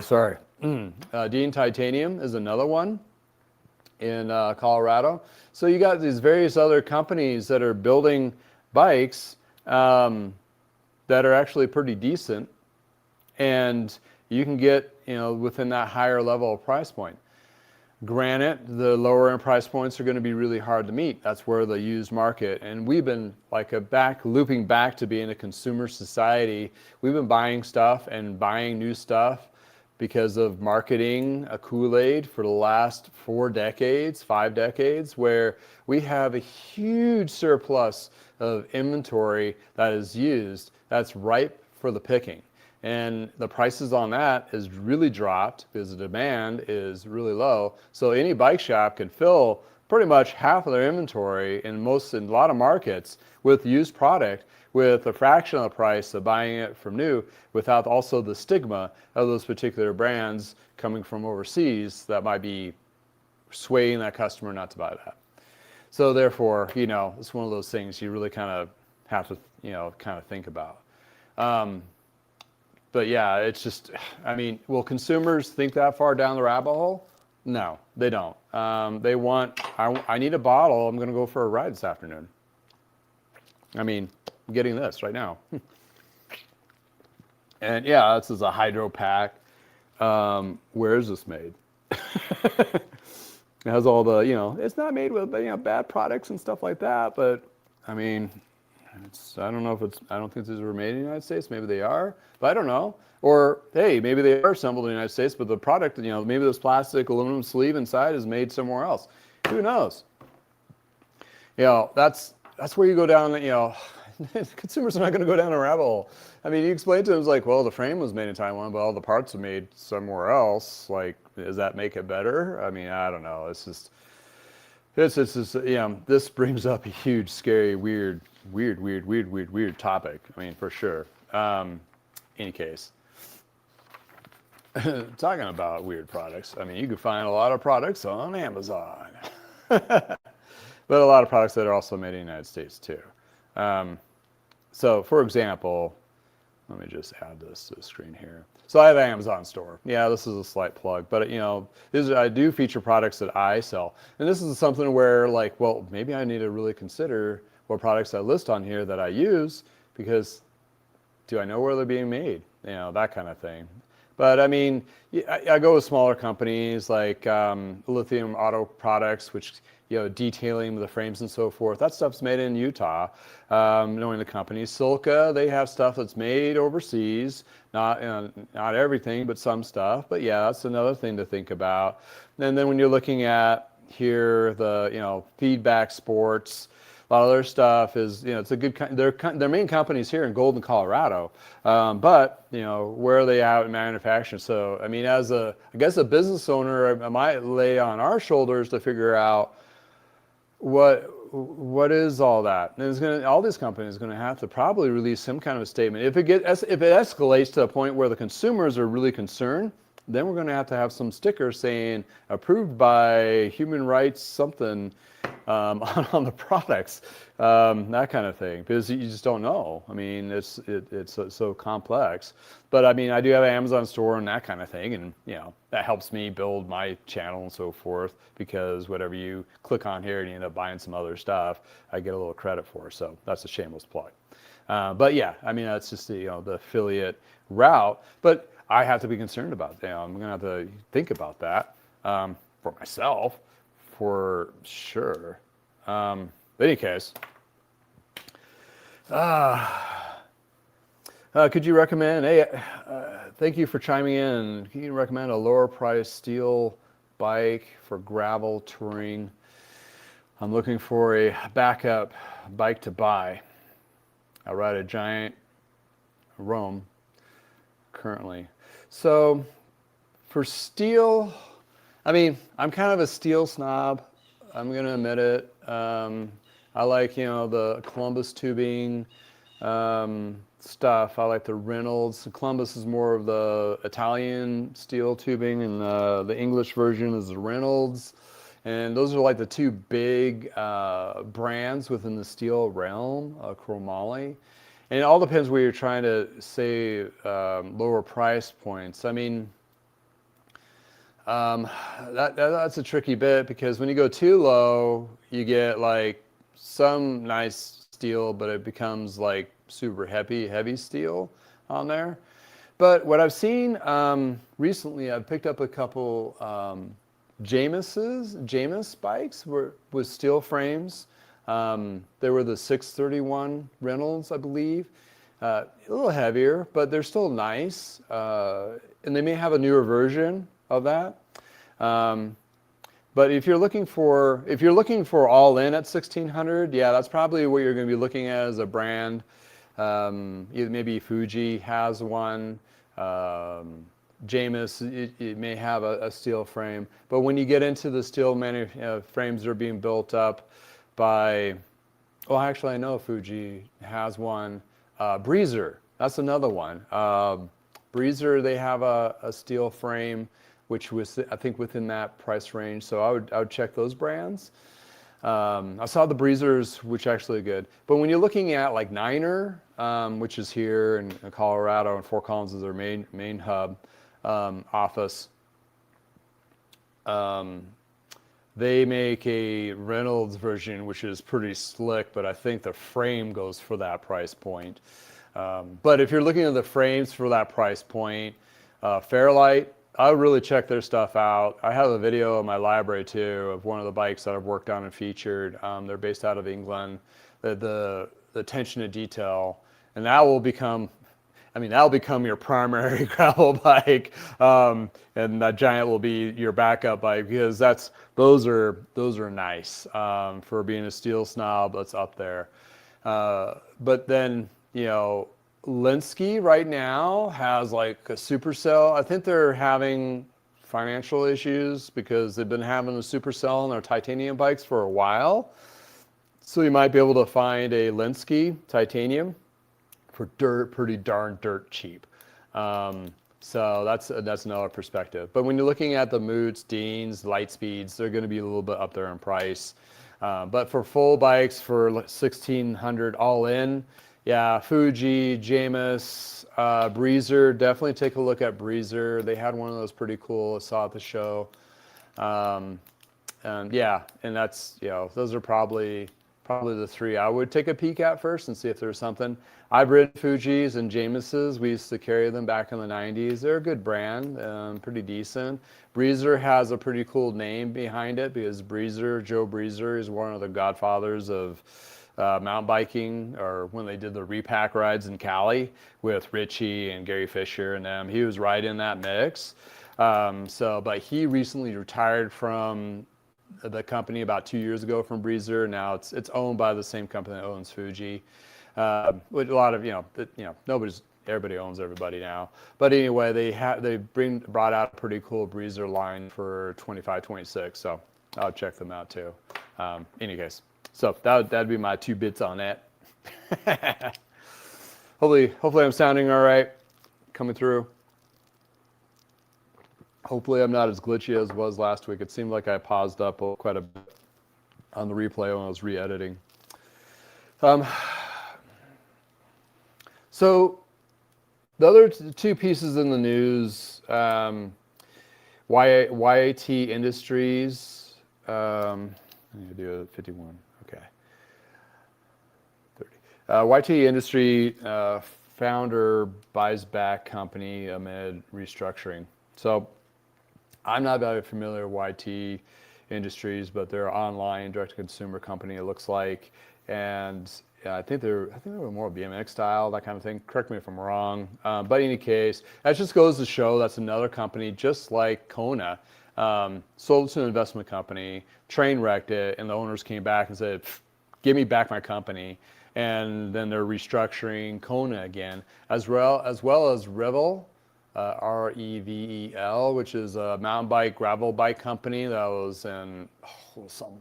Sorry, Dean Titanium is another one in Colorado. So you got these various other companies that are building bikes that are actually pretty decent, and you can get within that higher level of price point. Granted, the lower end price points are going to be really hard to meet. That's where the used market, and we've been looping back to being a consumer society. We've been buying stuff and buying new stuff because of marketing a Kool-Aid for the last 5 decades, where we have a huge surplus of inventory that is used, that's ripe for the picking. And the prices on that is really dropped because the demand is really low. So any bike shop can fill pretty much half of their inventory in a lot of markets with used product with a fraction of the price of buying it from new, without also the stigma of those particular brands coming from overseas that might be swaying that customer not to buy that. So therefore, it's one of those things you really kind of have to, kind of think about. But yeah, it's just, I mean, will consumers think that far down the rabbit hole? No, they don't. They want, I need a bottle, I'm going to go for a ride this afternoon. I mean, I'm getting this right now. And yeah, this is a hydro pack. Where is this made? It has all the, it's not made with, bad products and stuff like that, but I mean, I don't think these were made in the United States. Maybe they are, but I don't know. Or, hey, maybe they are assembled in the United States, but the product, maybe this plastic aluminum sleeve inside is made somewhere else. Who knows? That's where you go down, consumers are not going to go down a rabbit hole. I mean, you explain to them, it's like, well, the frame was made in Taiwan, but all the parts are made somewhere else. Like, does that make it better? I mean, I don't know. It's just, this brings up a huge, scary, weird topic. I mean, for sure. Any case, talking about weird products, I mean, you can find a lot of products on Amazon, but a lot of products that are also made in the United States too. So, for example, let me just add this to the screen here. So I have an Amazon store. Yeah, this is a slight plug, but I do feature products that I sell. And this is something where like, well, maybe I need to really consider what products I list on here that I use, because do I know where they're being made? That kind of thing. But I mean, I go with smaller companies like Lithium Auto Products, which, detailing the frames and so forth. That stuff's made in Utah. Knowing the company, Silka, they have stuff that's made overseas. Not everything, but some stuff. But yeah, that's another thing to think about. And then when you're looking at here, the Feedback Sports, a lot of their stuff is, it's a good, their main company's here in Golden, Colorado. But, where are they out in manufacturing? So, I mean, I guess a business owner, I might lay on our shoulders to figure out what is all that? And all these companies are going to have to probably release some kind of a statement. If it escalates to a point where the consumers are really concerned, then we're going to have some stickers saying approved by human rights something on the products, that kind of thing, because you just don't know. I mean, it's so complex. But I mean, I do have an Amazon store and that kind of thing, and that helps me build my channel and so forth, because whatever you click on here and you end up buying some other stuff, I get a little credit for. So that's a shameless plug. But yeah, I mean, that's just the affiliate route. But I have to be concerned about that. I'm going to have to think about that for myself, for sure. In any case, could you recommend, thank you for chiming in. Can you recommend a lower price steel bike for gravel touring? I'm looking for a backup bike to buy. I ride a giant Rome currently. So for steel, I mean, I'm kind of a steel snob. I'm going to admit it. I like, the Columbus tubing stuff. I like the Reynolds. Columbus is more of the Italian steel tubing, and the English version is the Reynolds. And those are like the two big brands within the steel realm, chromoly. And it all depends where you're trying to save lower price points. I mean, that's a tricky bit, because when you go too low, you get like some nice steel, but it becomes like super heavy steel on there. But what I've seen recently, I've picked up a couple Jamis bikes with steel frames. They were the 631 Reynolds, I believe. A little heavier, but they're still nice. And they may have a newer version of that. But if you're looking for all in at 1600, yeah, that's probably what you're going to be looking at as a brand. Maybe Fuji has one. Jamis, it may have a steel frame. But when you get into the steel frames that are being built up by, well, actually I know Fuji has one. Breezer, that's another one. Breezer, they have a steel frame, which was, I think, within that price range. So I would check those brands. I saw the Breezers, which actually are good. But when you're looking at like Niner, which is here in Colorado, and Fort Collins is their main hub office, they make a Reynolds version, which is pretty slick, but I think the frame goes for that price point. But if you're looking at the frames for that price point, Fairlight, I would really check their stuff out. I have a video in my library too of one of the bikes that I've worked on and featured. They're based out of England. The attention to detail, and that will become, that'll become your primary gravel bike, and that Giant will be your backup bike, because those are nice. For being a steel snob, that's up there. but then, you know, Linsky right now has like a supercell. I think they're having financial issues because they've been having a supercell on their titanium bikes for a while. So you might be able to find a Linsky titanium for pretty darn dirt cheap. So that's another perspective. But when you're looking at the Moots, Deans, Lightspeeds, they're going to be a little bit up there in price. But for full bikes for 1,600 all in, yeah, Fuji, Jameis, Breezer, definitely take a look at Breezer. They had one of those pretty cool. I saw at the show. And yeah, and that's, you know, those are probably the three I would take a peek at first and see if there's something. I've ridden Fujis and Jameses. We used to carry them back in the 90s. They're a good brand, pretty decent. Breezer has a pretty cool name behind it because Joe Breezer is one of the godfathers of mountain biking, or when they did the repack rides in Cali with Richie and Gary Fisher and them. He was right in that mix. But he recently retired from the company about 2 years ago from Breezer. Now it's owned by the same company that owns Fuji. With a lot of, everybody owns everybody now. But anyway, they brought out a pretty cool Breezer line for 25, 26. So I'll check them out too. Any case, so that'd be my 2 bits on that. Hopefully I'm sounding all right, coming through. Hopefully I'm not as glitchy as was last week. It seemed like I paused up quite a bit on the replay when I was re-editing. So the other 2 pieces in the news, YAT Industries, I need to do a 51, okay. 30. YAT Industry founder buys back company amid restructuring. So I'm not very familiar with YT Industries, but they're an online direct-to-consumer company, it looks like. And yeah, I think they're more BMX style, that kind of thing. Correct me if I'm wrong. But in any case, that just goes to show that's another company, just like Kona, sold to an investment company, train wrecked it, and the owners came back and said, give me back my company. And then they're restructuring Kona again, as well as Revel. REVEL, which is a mountain bike, gravel bike company that was in some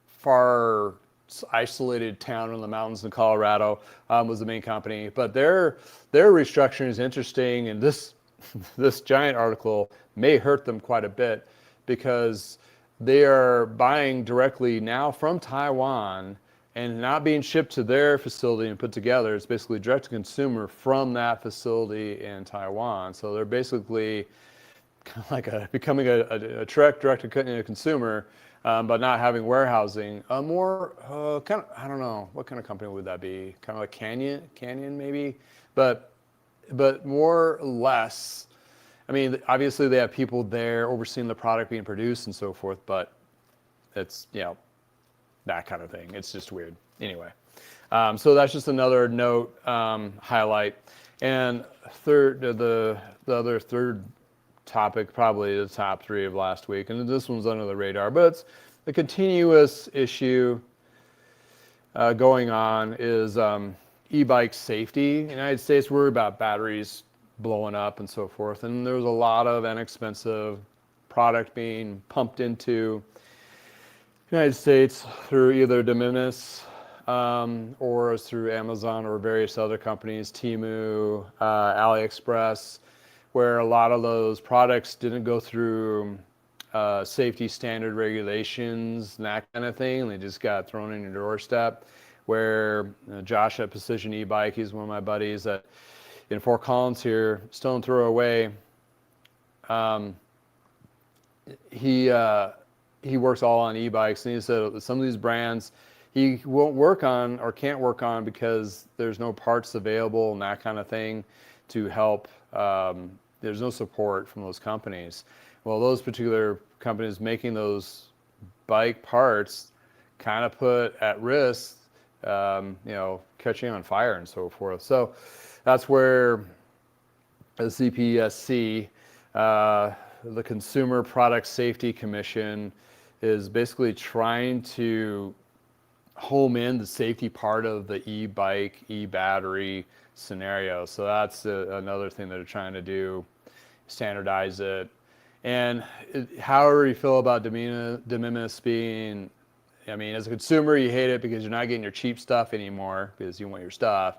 far isolated town in the mountains in Colorado, was the main company. But their restructuring is interesting, and this giant article may hurt them quite a bit because they are buying directly now from Taiwan and not being shipped to their facility and put together. It's basically direct to consumer from that facility in Taiwan. So they're basically kind of like becoming a direct to consumer, but not having warehousing. More kind of, I don't know, what kind of company would that be? Kind of like Canyon maybe, but more or less. I mean, obviously they have people there overseeing the product being produced and so forth, but it's, that kind of thing. It's just weird. Anyway, so that's just another note, highlight. And the other third topic, probably the top 3 of last week, and this one's under the radar, but it's the continuous issue going on is e-bike safety. In the United States, we're about batteries blowing up and so forth, and there's a lot of inexpensive product being pumped into United States through either de minimis or through Amazon or various other companies, Temu, AliExpress, where a lot of those products didn't go through safety standard regulations and that kind of thing, and they just got thrown in your doorstep. Where Josh at Precision E-Bike, he's one of my buddies that in Fort Collins here, stone throw away. He works all on e-bikes, and he said some of these brands he won't work on or can't work on because there's no parts available and that kind of thing to help. There's no support from those companies. Well, those particular companies making those bike parts kind of put at risk, catching on fire and so forth. So that's where the CPSC, the Consumer Product Safety Commission, is basically trying to home in the safety part of the e-bike, e-battery scenario. So that's another thing that they're trying to do, standardize it. And however you feel about de minimis being, I mean, as a consumer, you hate it because you're not getting your cheap stuff anymore because you want your stuff.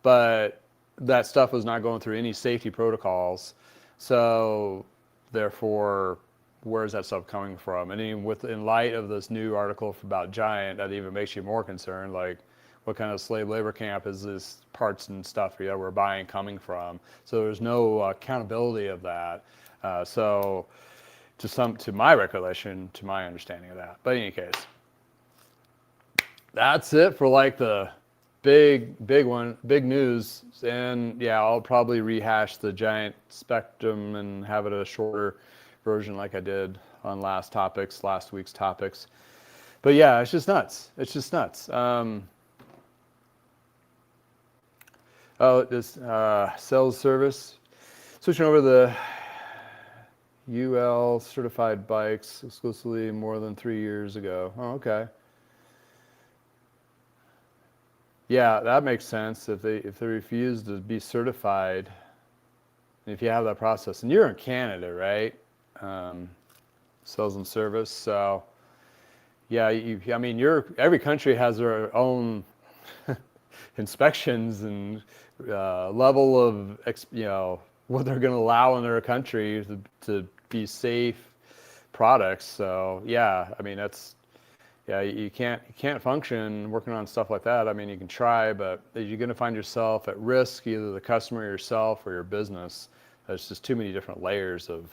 But that stuff was not going through any safety protocols. So therefore, where's that stuff coming from? And even in light of this new article about Giant, that even makes you more concerned. Like, what kind of slave labor camp is this parts and stuff we're buying coming from? So there's no accountability of that. So to my recollection, to my understanding of that. But in any case, that's it for like the big news. And yeah, I'll probably rehash the Giant Spectrum and have it a shorter version like I did on last week's topics. But yeah, it's just nuts. It's just nuts. This sales service. Switching over the UL certified bikes exclusively more than 3 years ago. Oh, okay. Yeah, that makes sense. If they refuse to be certified, if you have that process, and you're in Canada, right? Sales and service. So, yeah, I mean, every country has their own inspections and level of what they're going to allow in their country to be safe products. So yeah, I mean you can't function working on stuff like that. I mean, you can try, but you're going to find yourself at risk, either the customer, yourself, or your business. There's just too many different layers of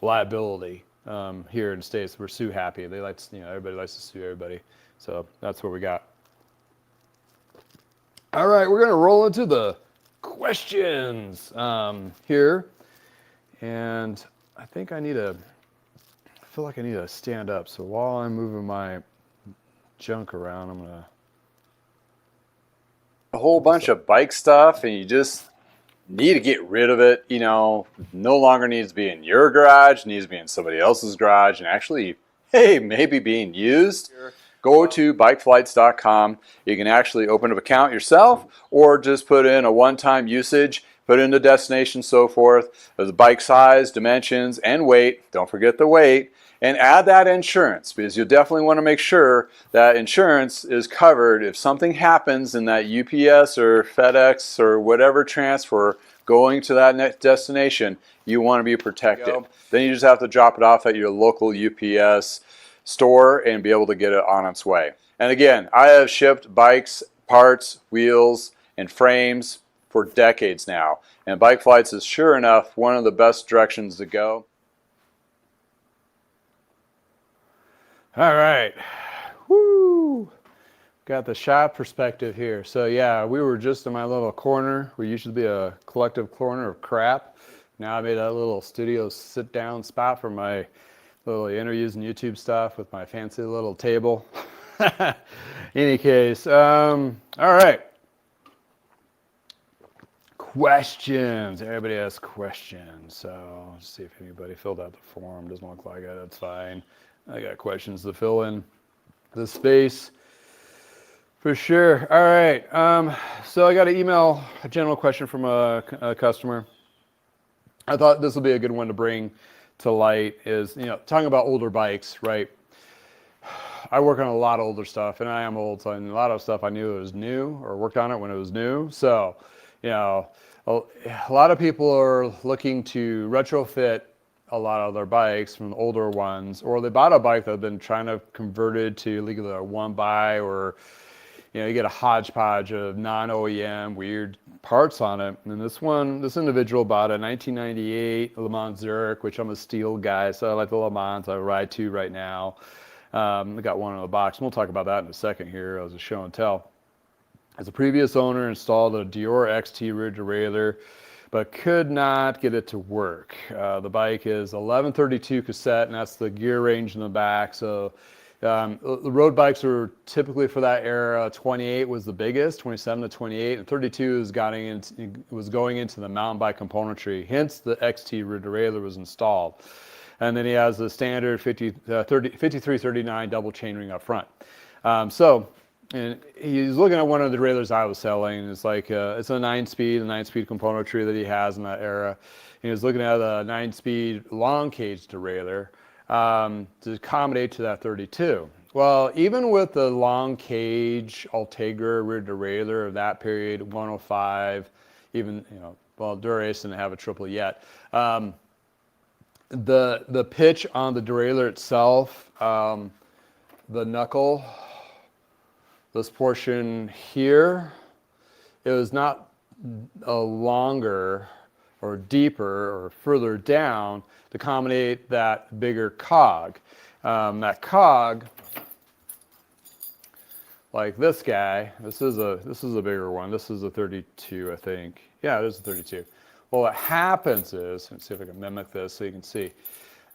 liability here in the States. We're sue happy. They like to, everybody likes to sue everybody. So that's what we got. All right, we're gonna roll into the questions here, and I think I feel like I need to stand up. So while I'm moving my junk around, I'm gonna a whole bunch of bike stuff, and you just need to get rid of it. No longer needs to be in your garage, needs to be in somebody else's garage, and actually, hey, maybe being used. Go to bikeflights.com. You can actually open up an account yourself, or just put in a one-time usage, put in the destination, so forth, the bike size, dimensions, and weight. Don't forget the weight. And add that insurance, because you'll definitely want to make sure that insurance is covered if something happens in that UPS or FedEx or whatever transfer going to that next destination. You want to be protected. Then you just have to drop it off at your local UPS store and be able to get it on its way. And again, I have shipped bikes, parts, wheels, and frames for decades now. And Bike Flights is sure enough one of the best directions to go. All right. Woo! Got the shop perspective here. So yeah, we were just in my little corner. We used to be a collective corner of crap. Now I made a little studio sit down spot for my little interviews and YouTube stuff with my fancy little table. Any case, all right. Questions. Everybody has questions. So let's see if anybody filled out the form. Doesn't look like it. That's fine. I got questions to fill in the space for sure. All right. So I got an email, a general question from a customer. I thought this would be a good one to bring to light, is talking about older bikes, right? I work on a lot of older stuff, and I am old, so a lot of stuff I knew it was new or worked on it when it was new. So a lot of people are looking to retrofit a lot of their bikes from the older ones, or they bought a bike that they've been trying to convert it to either a one buy, or you get a hodgepodge of non-OEM weird parts on it. And this individual bought a 1998 Le Mans Zurich, which I'm a steel guy, so I like the Le Mans. I ride two right now. I got one in the box. We'll talk about that in a second here as a show and tell. As a previous owner, installed a Dura-Ace rear derailleur, but could not get it to work. The bike is 1132 cassette, and that's the gear range in the back. So the road bikes were typically for that era, 28 was the biggest, 27 to 28, and 32 was going into the mountain bike componentry. Hence, the XT rear derailleur was installed. And then he has the standard 5339 double chainring up front. And he's looking at one of the derailleurs I was selling. It's like it's a 9-speed componentry that he has in that era. And he was looking at a 9-speed long cage derailleur to accommodate to that 32. Well, even with the long cage Ultegra rear derailleur of that period, 105, even, you know, well, Dura-Ace didn't have a triple yet. The pitch on the derailleur itself, the knuckle, this portion here, it was not a longer or deeper or further down to accommodate that bigger cog. That cog, like this guy, this is a bigger one. This is a 32, I think. Yeah, it is a 32. Well, what happens is, let's see if I can mimic this so you can see.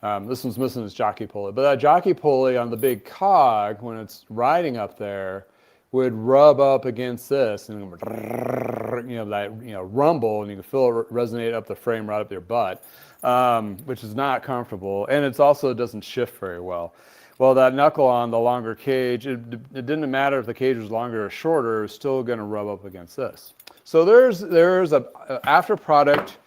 This one's missing its jockey pulley, but that jockey pulley on the big cog, when it's riding up there, would rub up against this, and rumble, and you can feel it resonate up the frame right up your butt, which is not comfortable, and it's also doesn't shift very well. Well, that knuckle on the longer cage, it didn't matter if the cage was longer or shorter, it was still going to rub up against this. So there's a after product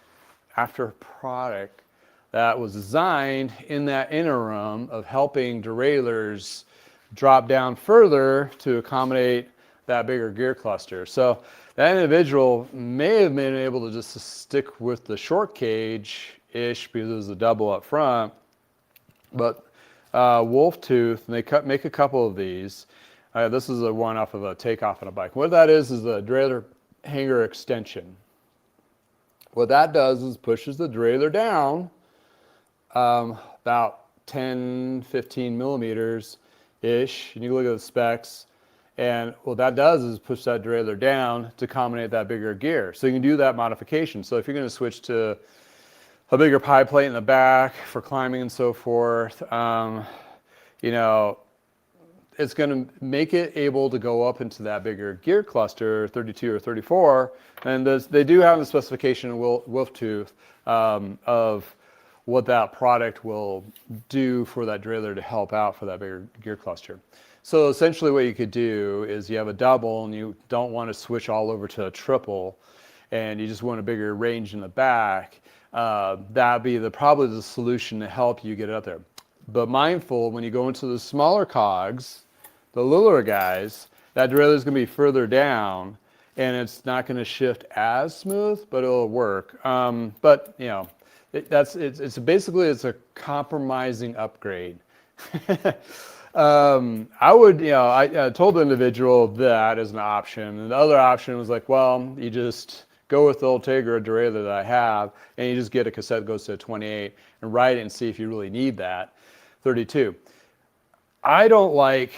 that was designed in that interim of helping derailleurs drop down further to accommodate that bigger gear cluster. So that individual may have been able to just stick with the short cage-ish because it was a double up front, but wolf tooth, and they make a couple of these. This is a one off of a takeoff on a bike. What that is a derailleur hanger extension. What that does is pushes the derailleur down about 10, 15 millimeters ish. And you can look at the specs, and what that does is push that derailleur down to accommodate that bigger gear. So you can do that modification. So if you're going to switch to a bigger pie plate in the back for climbing and so forth, you know, it's going to make it able to go up into that bigger gear cluster, 32 or 34. And they do have the specification in wolf tooth of what that product will do for that derailleur to help out for that bigger gear cluster. So essentially what you could do is you have a double and you don't want to switch all over to a triple and you just want a bigger range in the back. That'd be probably the solution to help you get it up there. But mindful, when you go into the smaller cogs, the littler guys, that derailleur is going to be further down and it's not going to shift as smooth, but it'll work. But you know, it's basically a compromising upgrade. I would, you know, I told the individual that as an option, and the other option was like, well, you just go with the Ultegra derailleur that I have, and you just get a cassette that goes to a 28 and ride it and see if you really need that 32. I don't like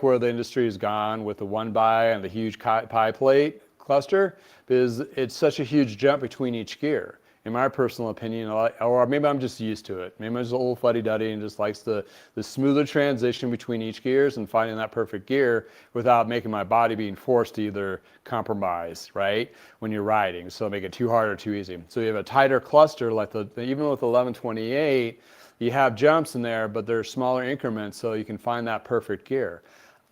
where the industry has gone with the one by and the huge pie plate cluster, because it's such a huge jump between each gear. In my personal opinion, or maybe I'm just used to it. Maybe I'm just a little fuddy-duddy and just likes the smoother transition between each gears and finding that perfect gear without making my body being forced to either compromise, right, when you're riding. So make it too hard or too easy. So you have a tighter cluster, like even with the 1128, you have jumps in there, but they're smaller increments, so you can find that perfect gear.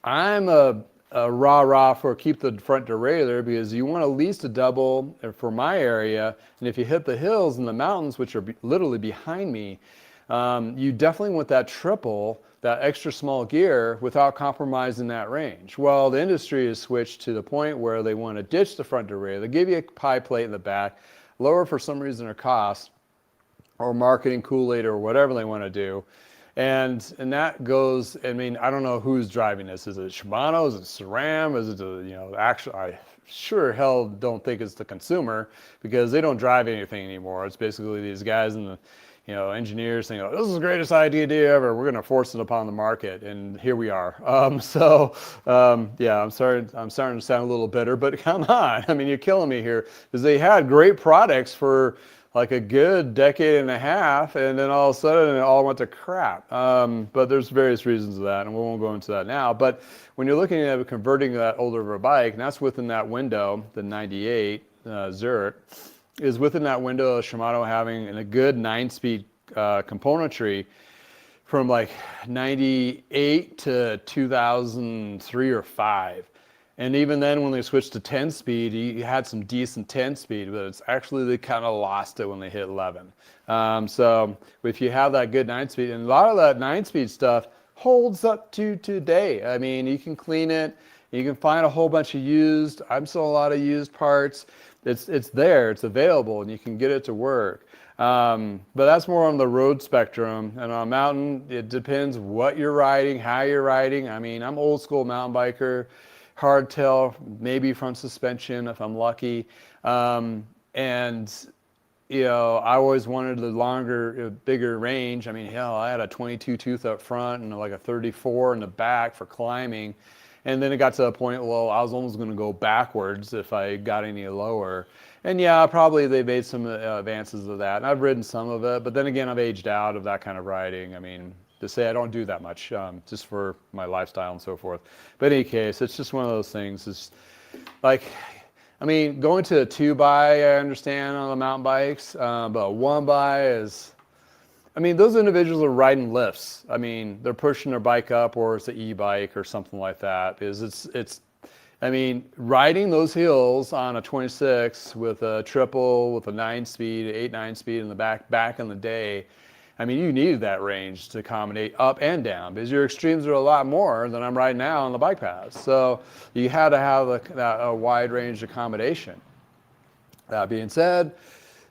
I'm a rah-rah for keep the front derailleur because you want at least a double for my area, and if you hit the hills and the mountains, which are literally behind me, you definitely want that triple, that extra small gear without compromising that range. Well, the industry has switched to the point where they want to ditch the front derailleur. They give you a pie plate in the back, lower for some reason their cost, or marketing Kool-Aid or whatever they want to do. And that goes, I mean, I don't know who's driving this. Is it Shimano? Is it SRAM? Is it, actually, I sure hell don't think it's the consumer because they don't drive anything anymore. It's basically these guys and the, engineers saying, oh, this is the greatest idea ever. We're going to force it upon the market. And here we are. Yeah, I'm starting to sound a little bitter, but come on. I mean, you're killing me here because they had great products for like a good decade and a half, and then all of a sudden it all went to crap. But there's various reasons of that, and we won't go into that now. But when you're looking at converting that older of a bike, and that's within that window, the 98 Zurich, is within that window of Shimano having a good 9-speed componentry from like 98 to 2003 or 5. And even then, when they switched to 10-speed, you had some decent 10-speed, but it's actually they kind of lost it when they hit 11. So if you have that good 9-speed, and a lot of that 9-speed stuff holds up to today. I mean, you can clean it. You can find a whole bunch of used. I'm still a lot of used parts. It's there. It's available, and you can get it to work. But that's more on the road spectrum. And on mountain, it depends what you're riding, how you're riding. I mean, I'm old school mountain biker, hardtail, maybe front suspension if I'm lucky. And you know, I always wanted the longer, bigger range. I mean, hell, I had a 22 tooth up front and like a 34 in the back for climbing. And then it got to a point, well, I was almost going to go backwards if I got any lower. And yeah, probably they made some advances of that. And I've ridden some of it, but then again, I've aged out of that kind of riding. I mean, to say I don't do that much, just for my lifestyle and so forth. But in any case, it's just one of those things. It's like, I mean, going to a 2-by, I understand on the mountain bikes, but a 1-by is, I mean, those individuals are riding lifts. I mean, they're pushing their bike up, or it's an e-bike or something like that. Because I mean, riding those hills on a 26 with a triple, with a 9-speed, 8-9-speed in the back in the day, I mean, you needed that range to accommodate up and down because your extremes are a lot more than I'm riding now on the bike paths. So you had to have a wide range accommodation. That being said,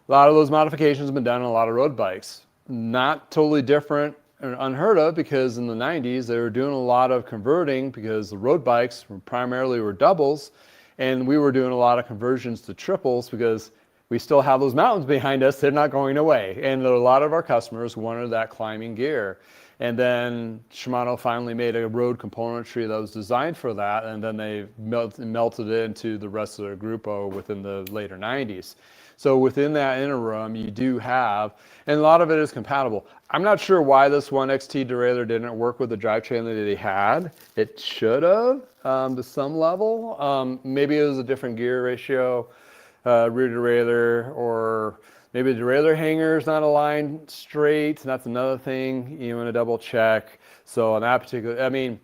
a lot of those modifications have been done on a lot of road bikes. Not totally different or unheard of because in the 90s they were doing a lot of converting because the road bikes primarily were doubles, and we were doing a lot of conversions to triples because we still have those mountains behind us. They're not going away. And a lot of our customers wanted that climbing gear. And then Shimano finally made a road componentry that was designed for that. And then they melted it into the rest of their Grupo within the later 90s. So within that interim, you do have, and a lot of it is compatible. I'm not sure why this one XT derailleur didn't work with the drivetrain that they had. It should have to some level. Maybe it was a different gear ratio. Rear derailleur, or maybe the derailleur hanger is not aligned straight. That's another thing you want to double check. So on that particular, I mean,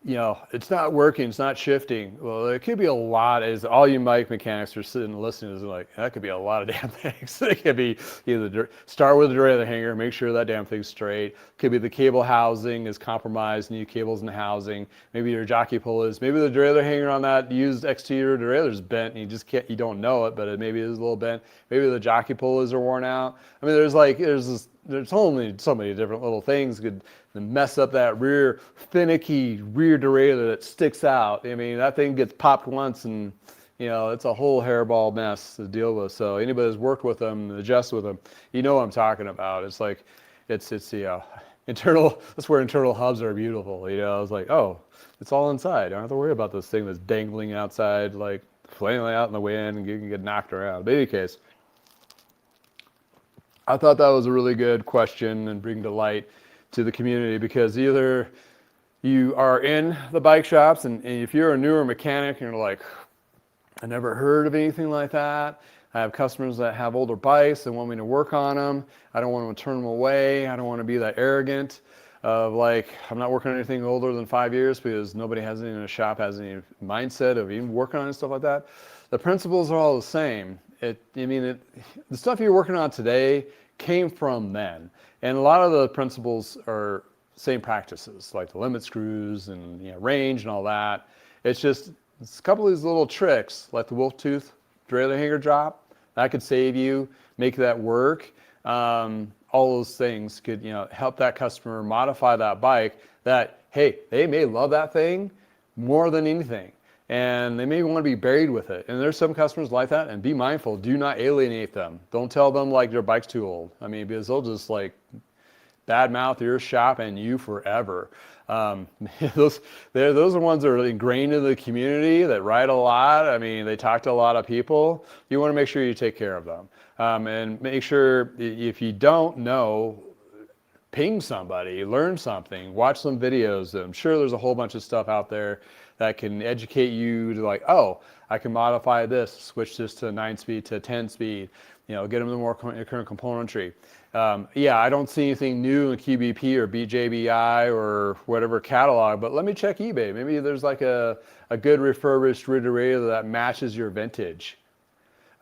you know, it's not working, it's not shifting. Well, it could be a lot, as all you bike mechanics are sitting and listening, is like, that could be a lot of damn things. It could be either start with the derailleur hanger, make sure that damn thing's straight. Could be the cable housing is compromised, new cables in the housing. Maybe your jockey pull is, maybe the derailleur hanger on that used XT derailleur is bent and you just can't, you don't know it, but it maybe is a little bent. Maybe the jockey pullers are worn out. I mean, there's only so many different little things could mess up that rear, finicky rear derailleur that sticks out. I mean, that thing gets popped once and, you know, it's a whole hairball mess to deal with. So anybody who's worked with them, adjust with them, you know what I'm talking about. It's like, it's the internal, that's where internal hubs are beautiful. You know, it's like, oh, it's all inside. I don't have to worry about this thing that's dangling outside, like flailing out in the wind and you can get knocked around. But in any case, I thought that was a really good question and bring to light to the community, because either you are in the bike shops and if you're a newer mechanic and you're like, I never heard of anything like that. I have customers that have older bikes that want me to work on them. I don't want to turn them away. I don't want to be that arrogant of like, I'm not working on anything older than 5 years because nobody has any in a shop has any mindset of even working on stuff like that. The principles are all the same. The stuff you're working on today came from then. And a lot of the principles are same practices, like the limit screws and range and all that. It's just a couple of these little tricks, like the wolf tooth derailleur hanger drop, that could save you, make that work. All those things could help that customer modify that bike that, hey, they may love that thing more than anything. And they may want to be buried with it. And there's some customers like that, and be mindful, do not alienate them. Don't tell them like their bike's too old. I mean, because they'll just like badmouth your shop and you forever. Those are the ones that are ingrained in the community that ride a lot. I mean, they talk to a lot of people. You want to make sure you take care of them. And make sure if you don't know, ping somebody, learn something, watch some videos. I'm sure there's a whole bunch of stuff out there that can educate you to like, oh, I can modify this, switch this to 9-speed to 10-speed. get them the more current componentry. Yeah, I don't see anything new in QBP or BJBI or whatever catalog, but let me check eBay. Maybe there's like a good refurbished radiator that matches your vintage.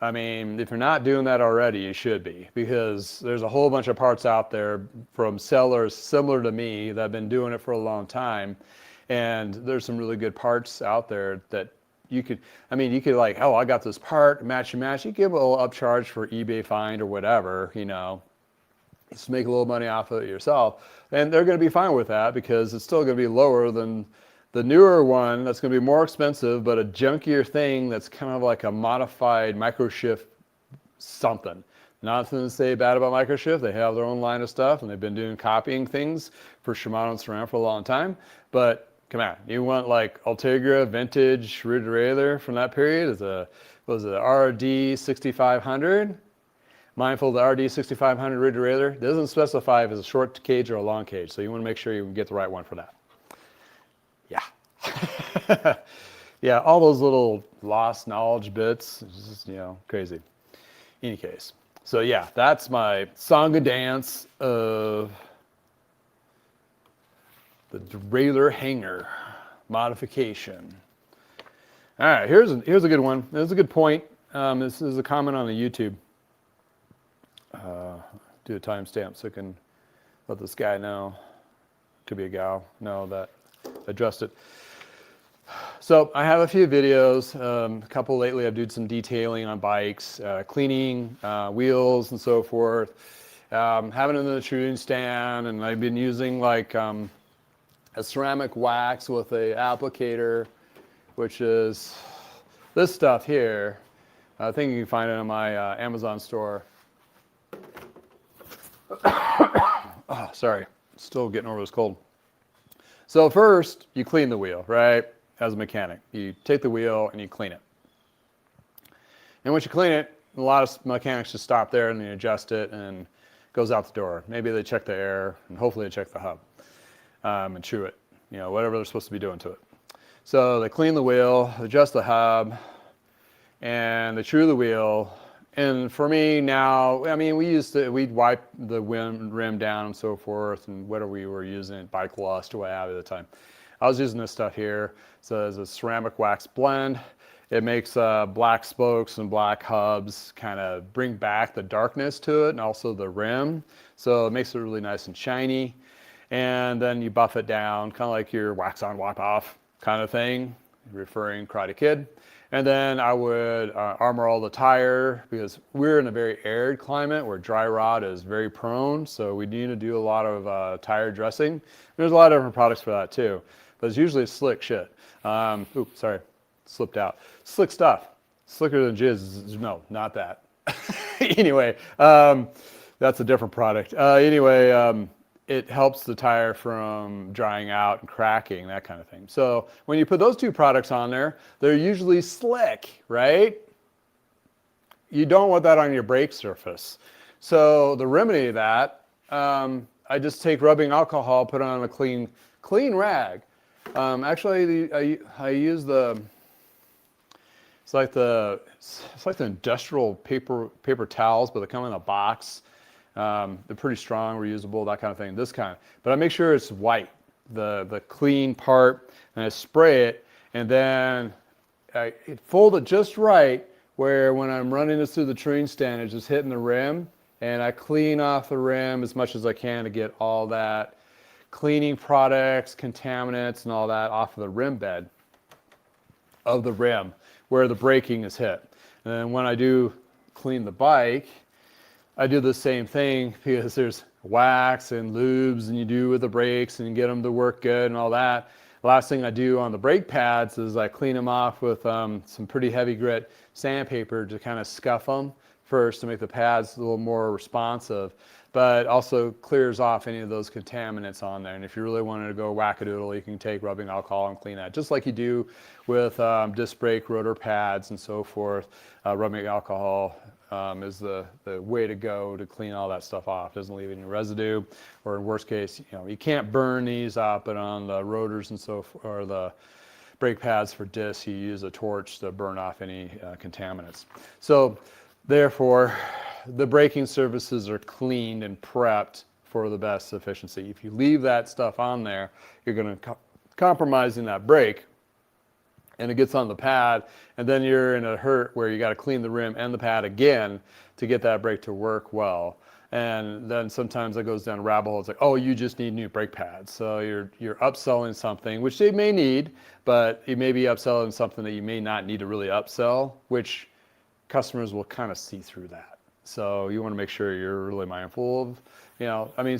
I mean, if you're not doing that already, you should be, because there's a whole bunch of parts out there from sellers similar to me that have been doing it for a long time. And there's some really good parts out there that you could like, oh, I got this part, match. You give a little upcharge for eBay find or whatever, just make a little money off of it yourself. And they're going to be fine with that because it's still going to be lower than the newer one that's going to be more expensive, but a junkier thing that's kind of like a modified microshift something. Nothing to say bad about microshift. They have their own line of stuff, and they've been doing copying things for Shimano and SRAM for a long time. But come on, you want like Ultegra vintage rear derailleur from that period? Was it RD 6500? Mindful of the RD 6500 rear derailleur doesn't specify if it's a short cage or a long cage, so you want to make sure you get the right one for that. Yeah. Yeah, all those little lost knowledge bits, it's just, crazy. Any case. So yeah, that's my song and dance of the derailleur hanger modification. All right, here's a good one. This is a good point. This is a comment on the YouTube. Do a timestamp so I can let this guy know. Could be a gal. No, that addressed it. So I have a few videos, a couple lately. I've done some detailing on bikes, cleaning wheels and so forth, having it in the tuning stand, and I've been using like a ceramic wax with a applicator, which is this stuff here. I think you can find it on my Amazon store. Oh, sorry, still getting over this cold. So first, you clean the wheel, right? As a mechanic, you take the wheel and you clean it. And once you clean it, a lot of mechanics just stop there and they adjust it and it goes out the door. Maybe they check the air and hopefully they check the hub and chew it, whatever they're supposed to be doing to it. So they clean the wheel, adjust the hub, and they chew the wheel. And for me now, I mean, we'd wipe the rim down and so forth, and whatever we were using, Bike Lust or what have you at the time. I was using this stuff here. So it's a ceramic wax blend. It makes black spokes and black hubs kind of bring back the darkness to it and also the rim. So it makes it really nice and shiny. And then you buff it down, kind of like your wax on, wipe off kind of thing, referring Karate Kid. And then I would armor all the tire because we're in a very arid climate where dry rot is very prone. So we need to do a lot of tire dressing. There's a lot of different products for that too, but it's usually slick shit. Oops, sorry, slipped out. Slick stuff, slicker than jizz. No, not that. Anyway, that's a different product. Anyway, it helps the tire from drying out and cracking, that kind of thing. So when you put those two products on there, they're usually slick, right? You don't want that on your brake surface. So the remedy to that, I just take rubbing alcohol, put it on a clean rag. Actually, I use it's like the industrial paper towels, but they come in a box. They're pretty strong, reusable, that kind of thing. This kind, but I make sure it's white, the clean part, and I spray it, and then I fold it just right where when I'm running this through the tuning stand, it's just hitting the rim, and I clean off the rim as much as I can to get all that cleaning products, contaminants, and all that off of the rim bed of the rim where the braking is hit. And then when I do clean the bike, I do the same thing because there's wax and lubes and you do with the brakes and you get them to work good and all that. Last thing I do on the brake pads is I clean them off with some pretty heavy grit sandpaper to kind of scuff them first to make the pads a little more responsive, but also clears off any of those contaminants on there. And if you really wanted to go wackadoodle, you can take rubbing alcohol and clean that, just like you do with disc brake rotor pads and so forth. Rubbing alcohol is the way to go to clean all that stuff off. Doesn't leave any residue, or in worst case, you can't burn these up, but on the rotors and so forth, or the brake pads for discs, you use a torch to burn off any contaminants. So therefore, the braking surfaces are cleaned and prepped for the best efficiency. If you leave that stuff on there, you're going to compromising that brake, and it gets on the pad, and then you're in a hurt where you got to clean the rim and the pad again to get that brake to work well. And then sometimes it goes down a rabbit hole. It's like, oh, you just need new brake pads. So you're upselling something, which they may need, but you may be upselling something that you may not need to really upsell, which customers will kind of see through that. So you want to make sure you're really mindful of, I mean,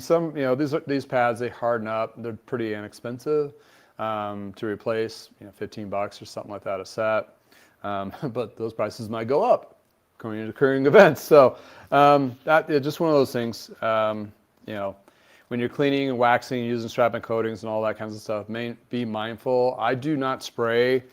these pads, they harden up. They're pretty inexpensive to replace, $15 or something like that a set. But those prices might go up according to current events. So just one of those things, when you're cleaning and waxing, using strap-in coatings and all that kinds of stuff, be mindful. I do not spray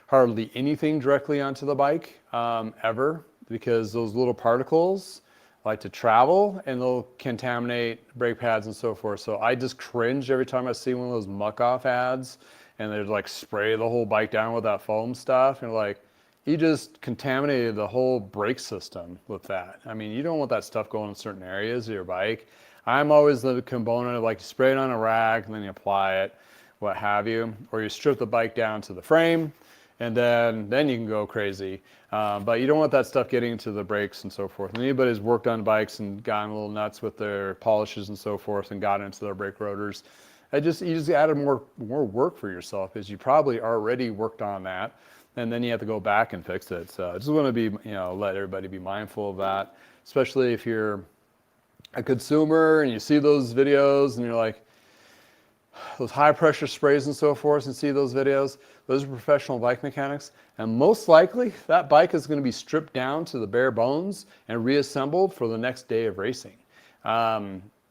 hardly anything directly onto the bike ever, because those little particles like to travel and they'll contaminate brake pads and so forth. So I just cringe every time I see one of those muck off ads and they're like spray the whole bike down with that foam stuff, and like, you just contaminated the whole brake system with that. I mean, you don't want that stuff going in certain areas of your bike. I'm always the component of like, you spray it on a rack and then you apply it, what have you, or you strip the bike down to the frame, and then you can go crazy. But you don't want that stuff getting into the brakes and so forth. And anybody who's worked on bikes and gotten a little nuts with their polishes and so forth and got into their brake rotors, you just added more work for yourself, because you probably already worked on that, and then you have to go back and fix it. So I just want to be, let everybody be mindful of that, especially if you're a consumer and you see those videos and you're like, those high pressure sprays and so forth, and see those videos, those are professional bike mechanics, and most likely that bike is going to be stripped down to the bare bones and reassembled for the next day of racing.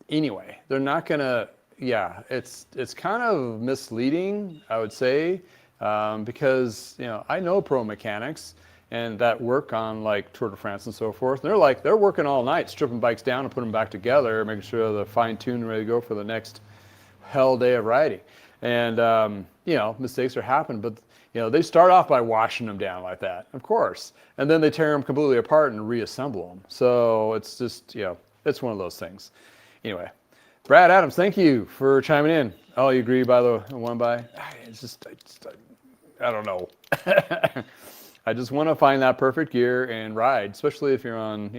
Anyway, they're not going to, it's kind of misleading, I would say, because I know pro mechanics and that work on like Tour de France and so forth. They're working all night stripping bikes down and putting them back together, making sure they're fine-tuned and ready to go for the next hell day of riding. And mistakes are happening, but they start off by washing them down like that, of course, and then they tear them completely apart and reassemble them. So it's just it's one of those things. Anyway, Brad Adams, thank you for chiming in. Oh, you agree by the one by? I don't know. I just want to find that perfect gear and ride, especially if you're on,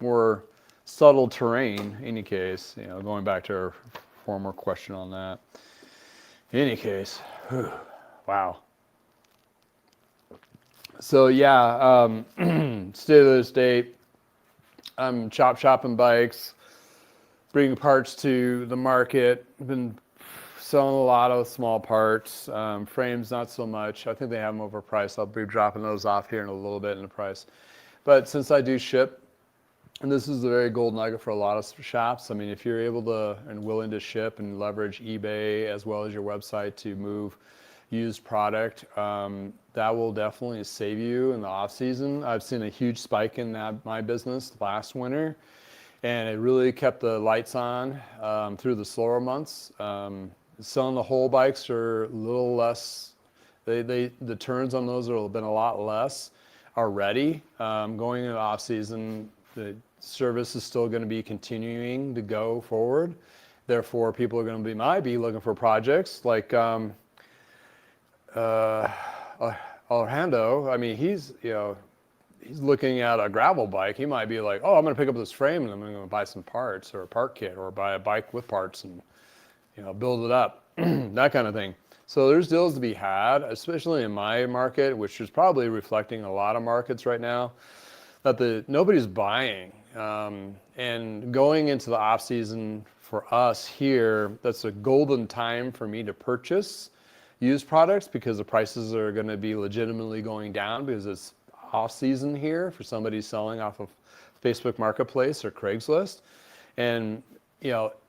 more subtle terrain. In any case, going back to our former question on that. In any case, wow. So yeah, state of the state, I'm shopping bikes, bringing parts to the market. I've been selling a lot of small parts, frames not so much. I think they have them overpriced. I'll be dropping those off here in a little bit in the price. But since I do ship, and this is a very gold nugget for a lot of shops, I mean, if you're able to and willing to ship and leverage eBay as well as your website to move used product, that will definitely save you in the off season. I've seen a huge spike in my business last winter, and it really kept the lights on through the slower months. Selling the whole bikes are a little less, the turns on those have been a lot less already. Going into off season, the service is still going to be continuing to go forward. Therefore, people are going to might be looking for projects like Orlando. I mean, he's looking at a gravel bike. He might be like, oh, I'm going to pick up this frame and I'm going to buy some parts or a part kit, or buy a bike with parts and build it up, that kind of thing. So there's deals to be had, especially in my market, which is probably reflecting a lot of markets right now, that nobody's buying. And going into the off season for us here, that's a golden time for me to purchase used products, because the prices are going to be legitimately going down, because it's off season here for somebody selling off of Facebook Marketplace or Craigslist. And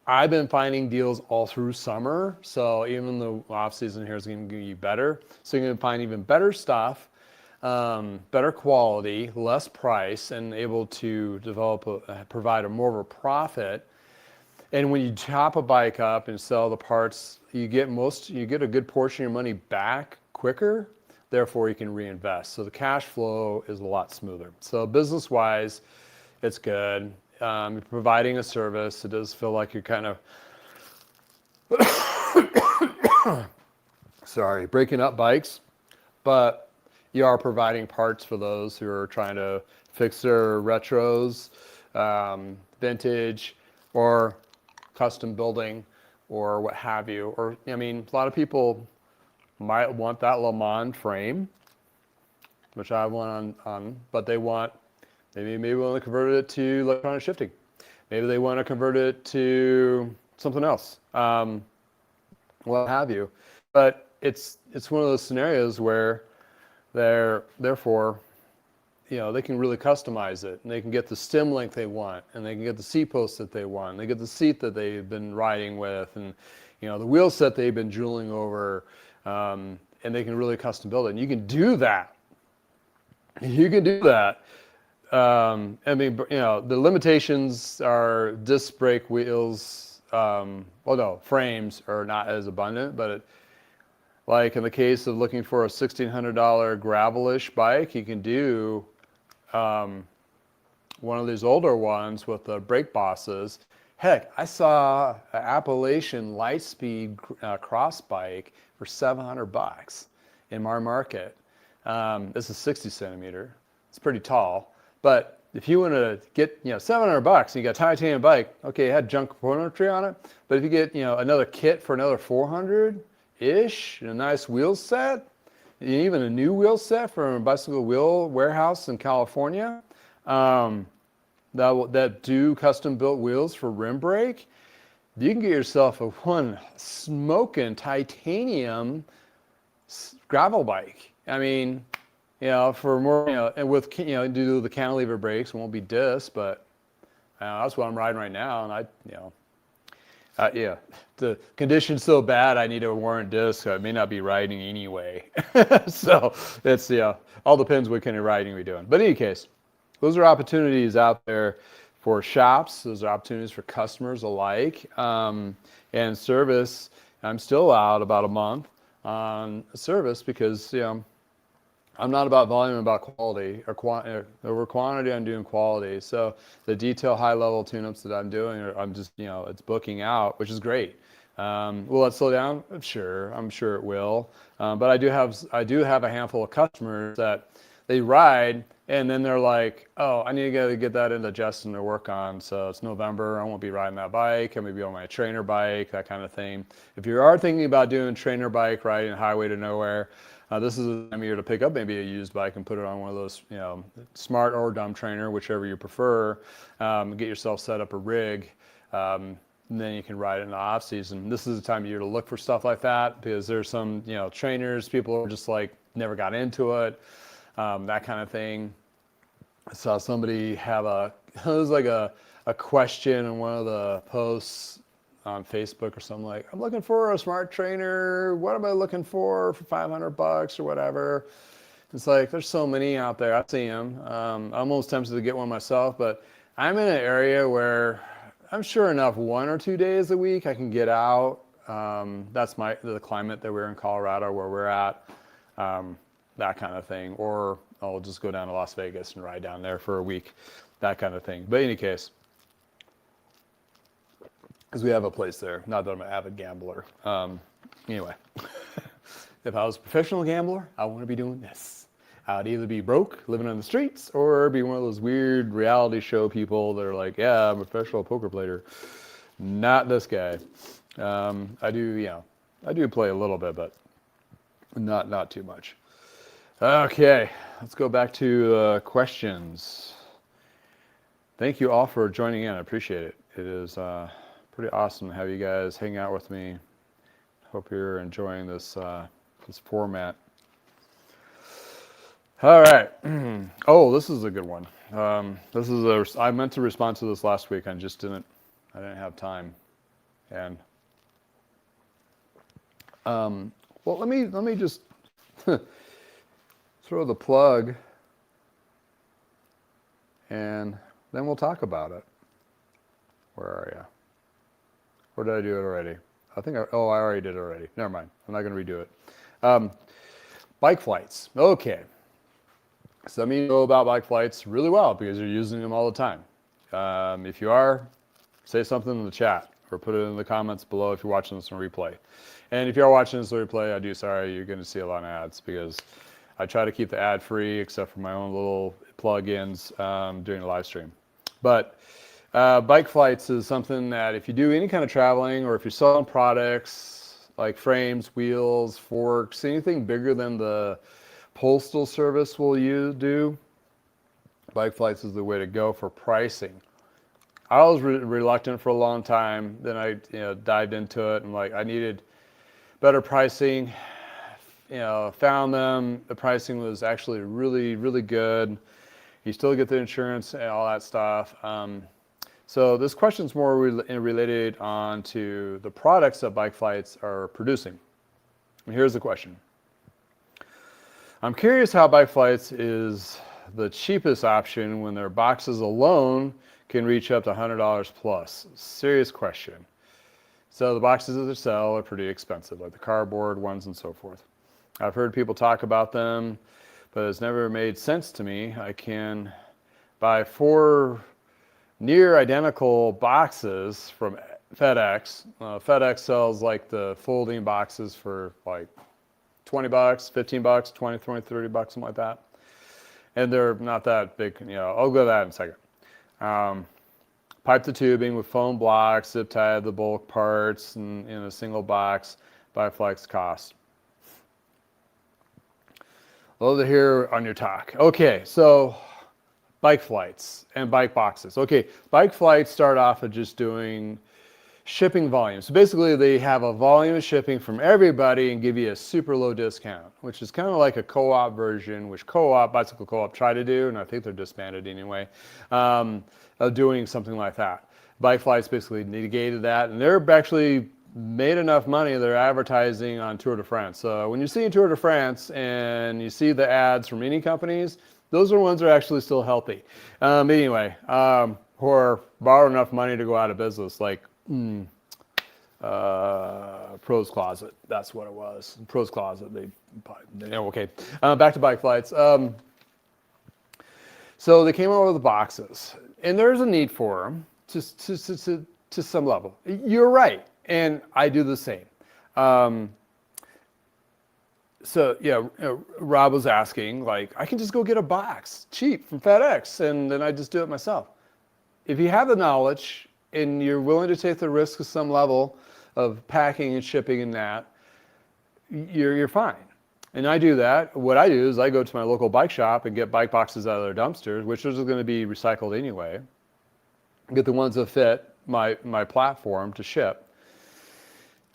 I've been finding deals all through summer, so even the off season here is going to be better. So you're going to find even better stuff, better quality, less price, and able to provide more of a profit. And when you chop a bike up and sell the parts, you get a good portion of your money back quicker. Therefore, you can reinvest. So the cash flow is a lot smoother. So business-wise, It's good. You're providing a service. It does feel like you're kind of, sorry, breaking up bikes, but you are providing parts for those who are trying to fix their retros, vintage, or custom building, or what have you. Or, I mean, a lot of people might want that Le Mans frame, which I have one on, but they want, maybe want to convert it to electronic shifting. Maybe they want to convert it to something else, what have you. But it's one of those scenarios where therefore, they can really customize it, and they can get the stem length they want, and they can get the seat post that they want, and they get the seat that they've been riding with, and the wheel set they've been drooling over, and they can really custom build it. And you can do that. You can do that. I mean, the limitations are disc brake wheels. Frames are not as abundant, but like in the case of looking for a $1,600 gravelish bike, you can do one of these older ones with the brake bosses. Heck, I saw an Appalachian Lightspeed cross bike for $700 in our market. This is 60 centimeter. It's pretty tall, but if you want to get $700, you got a titanium bike. Okay, it had junk componentry on it, but if you get another kit for another 400-ish, and a nice wheel set, even a new wheel set from a bicycle wheel warehouse in California, that do custom built wheels for rim brake, you can get yourself a one smoking titanium gravel bike. I mean, for more, and with, do the cantilever brakes, it won't be disc, but that's what I'm riding right now. And the condition's so bad, I need a warrant disc. So I may not be riding anyway. So it's, all depends what kind of riding we're doing. But in any case, those are opportunities out there for shops. Those are opportunities for customers alike. And service, I'm still out about a month on service because, I'm not about volume, I'm about quality, or over quantity, I'm doing quality. So the detail high level tune-ups that I'm doing, I'm just, it's booking out, which is great. Will it slow down? Sure, I'm sure it will. But I do have a handful of customers that they ride and then they're like, oh, I need to get that into Justin to work on. So it's November, I won't be riding that bike. I'm gonna be on my trainer bike, that kind of thing. If you are thinking about doing trainer bike riding highway to nowhere, this is the time of year to pick up maybe a used bike and put it on one of those, smart or dumb trainer, whichever you prefer. Get yourself set up a rig, and then you can ride it in the off season. This is the time of year to look for stuff like that because there's some, trainers, people are just like never got into it, that kind of thing. I saw somebody have it was like a question in one of the posts on Facebook or something like, I'm looking for a smart trainer. What am I looking for $500 or whatever? It's like, there's so many out there. I see them. I'm almost tempted to get one myself, but I'm in an area where I'm sure enough 1 or 2 days a week I can get out. That's the climate that we're in Colorado where we're at, that kind of thing. Or I'll just go down to Las Vegas and ride down there for a week, that kind of thing. But in any case, because we have a place there. Not that I'm an avid gambler. Anyway, if I was a professional gambler, I want to be doing this. I'd either be broke, living on the streets, or be one of those weird reality show people that are like, yeah, I'm a professional poker player. Not this guy. I do play a little bit, but not too much. Okay, let's go back to questions. Thank you all for joining in. I appreciate it. It is pretty awesome to have you guys hang out with me. Hope you're enjoying this format. All right. Oh, this is a good one. I meant to respond to this last week. I didn't have time. And well, let me just throw the plug, and then we'll talk about it. Where are you? Or did I do it already? I already did it already. Never mind. I'm not going to redo it. Bike flights. Okay. Some of you know about bike flights really well because you're using them all the time. If you are, say something in the chat or put it in the comments below if you're watching this on replay. And if you are watching this on replay, I do sorry, you're going to see a lot of ads because I try to keep the ad free except for my own little plugins during the live stream. But bike flights is something that if you do any kind of traveling or if you're selling products like frames, wheels, forks, anything bigger than the postal service will do, bike flights is the way to go for pricing. I was reluctant for a long time. Then I dived into it and like I needed better pricing. Found them. The pricing was actually really, really good. You still get the insurance and all that stuff. So this question is more related on to the products that bike flights are producing. And here's the question. I'm curious how bike flights is the cheapest option when their boxes alone can reach up to $100 plus. Serious question. So the boxes that they sell are pretty expensive, like the cardboard ones and so forth. I've heard people talk about them, but it's never made sense to me. I can buy 4 near identical boxes from FedEx. FedEx sells like the folding boxes for like $20, $15, 20, 30 bucks, something like that. And they're not that big, I'll go to that in a second. Pipe the tubing with foam blocks, zip tie the bulk parts in a single box, bike flights cost. Love to hear on your talk. Okay, so bike flights and bike boxes. Okay, bike flights start off with just doing shipping volume. So basically they have a volume of shipping from everybody and give you a super low discount, which is kind of like a co-op version, which bicycle co-op try to do, and I think they're disbanded anyway, of doing something like that. Bike flights basically negated that, and they're actually made enough money, they're advertising on Tour de France. So when you see Tour de France and you see the ads from any companies, those are ones that are actually still healthy. Or borrow enough money to go out of business, like Pro's Closet. That's what it was. Pro's Closet. Okay. Back to bike flights. So they came out with the boxes, and there's a need for them to some level. You're right, and I do the same. Rob was asking, like, I can just go get a box cheap from FedEx, and then I just do it myself. If you have the knowledge and you're willing to take the risk of some level of packing and shipping and that, you're fine. And I do that. What I do is I go to my local bike shop and get bike boxes out of their dumpsters, which are going to be recycled anyway. Get the ones that fit my platform to ship.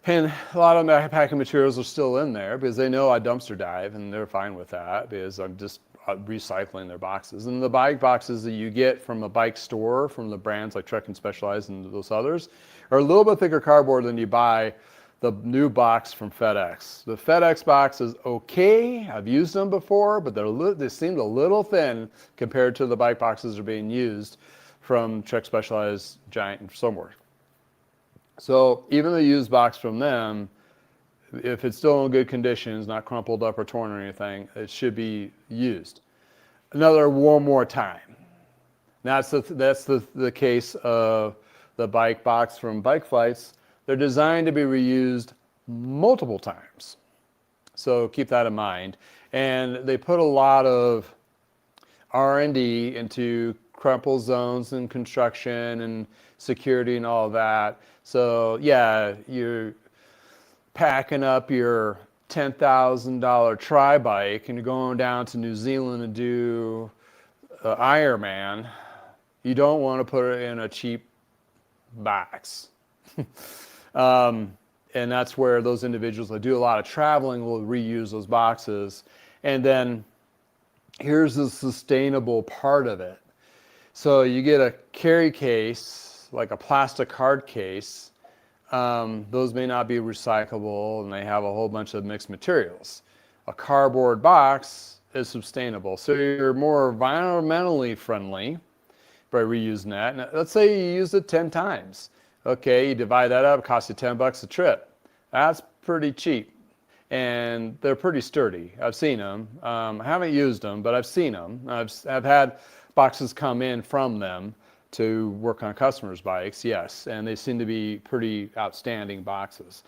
And a lot of my packing materials are still in there because they know I dumpster dive, and they're fine with that because I'm just recycling their boxes. And the bike boxes that you get from a bike store, from the brands like Trek and Specialized and those others, are a little bit thicker cardboard than you buy the new box from FedEx. The FedEx box is okay. I've used them before, but they seemed a little thin compared to the bike boxes that are being used from Trek Specialized, Giant, and so forth. So even the used box from them, if it's still in good conditions, not crumpled up or torn or anything, it should be used. One more time. That's the case of the bike box from Bike Flights. They're designed to be reused multiple times. So keep that in mind. And they put a lot of R&D into crumple zones and construction and security and all of that. So yeah, you're packing up your $10,000 tri-bike and you're going down to New Zealand to do Ironman. You don't want to put it in a cheap box. And that's where those individuals that do a lot of traveling will reuse those boxes. And then here's the sustainable part of it. So you get a carry case, like a plastic hard case. Those may not be recyclable, and they have a whole bunch of mixed materials. A cardboard box is sustainable. So you're more environmentally friendly by reusing that. And let's say you use it 10 times. Okay, you divide that up, it costs you $10 a trip. That's pretty cheap. and they're pretty sturdy. I've seen them. I haven't used them, but I've seen them. I've had boxes come in from them to work on customers' bikes, yes, and they seem to be pretty outstanding boxes.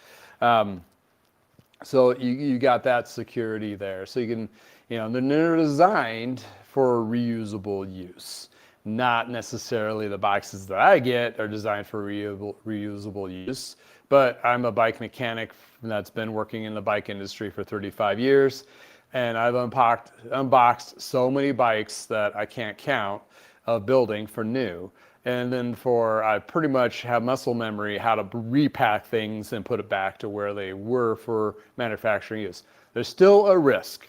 So you got that security there. So you can, they're designed for reusable use. Not necessarily the boxes that I get are designed for reusable use, but I'm a bike mechanic that's been working in the bike industry for 35 years, and I've unboxed so many bikes that I can't count of building for new. And then I pretty much have muscle memory how to repack things and put it back to where they were for manufacturing use. There's still a risk.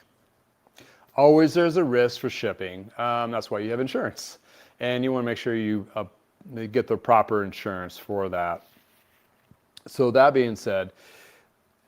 Always there's a risk for shipping. That's why you have insurance. And you want to make sure you get the proper insurance for that. So that being said,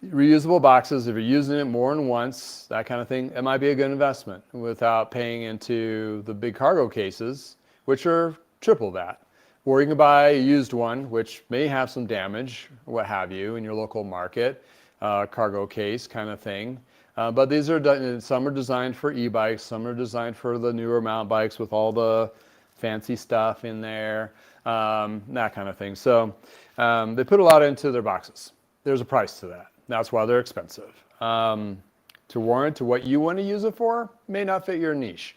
reusable boxes, if you're using it more than once, that kind of thing, it might be a good investment without paying into the big cargo cases, which are triple that. Or you can buy a used one, which may have some damage, what have you, in your local market, cargo case kind of thing. But these are some are designed for e-bikes, some are designed for the newer mountain bikes with all the fancy stuff in there, that kind of thing. So they put a lot into their boxes. There's a price to that. That's why they're expensive. To warrant to what you want to use it for may not fit your niche.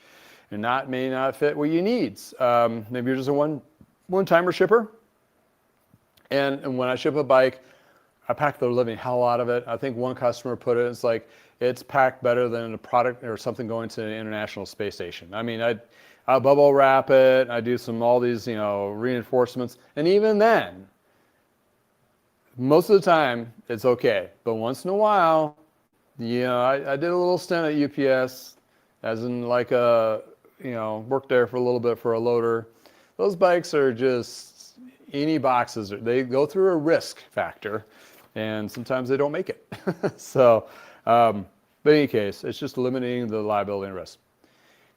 And may not fit what you need. Maybe you're just a one-timer shipper. And when I ship a bike, I pack the living hell out of it. I think one customer put it, it's packed better than a product or something going to the International Space Station. I mean, I bubble wrap it. I do all these, reinforcements. And even then, most of the time, it's okay. But once in a while, I did a little stint at UPS, as in worked there for a little bit for a loader. Those bikes are just any boxes. They go through a risk factor, and sometimes they don't make it. So, but in any case, it's just limiting the liability and risk.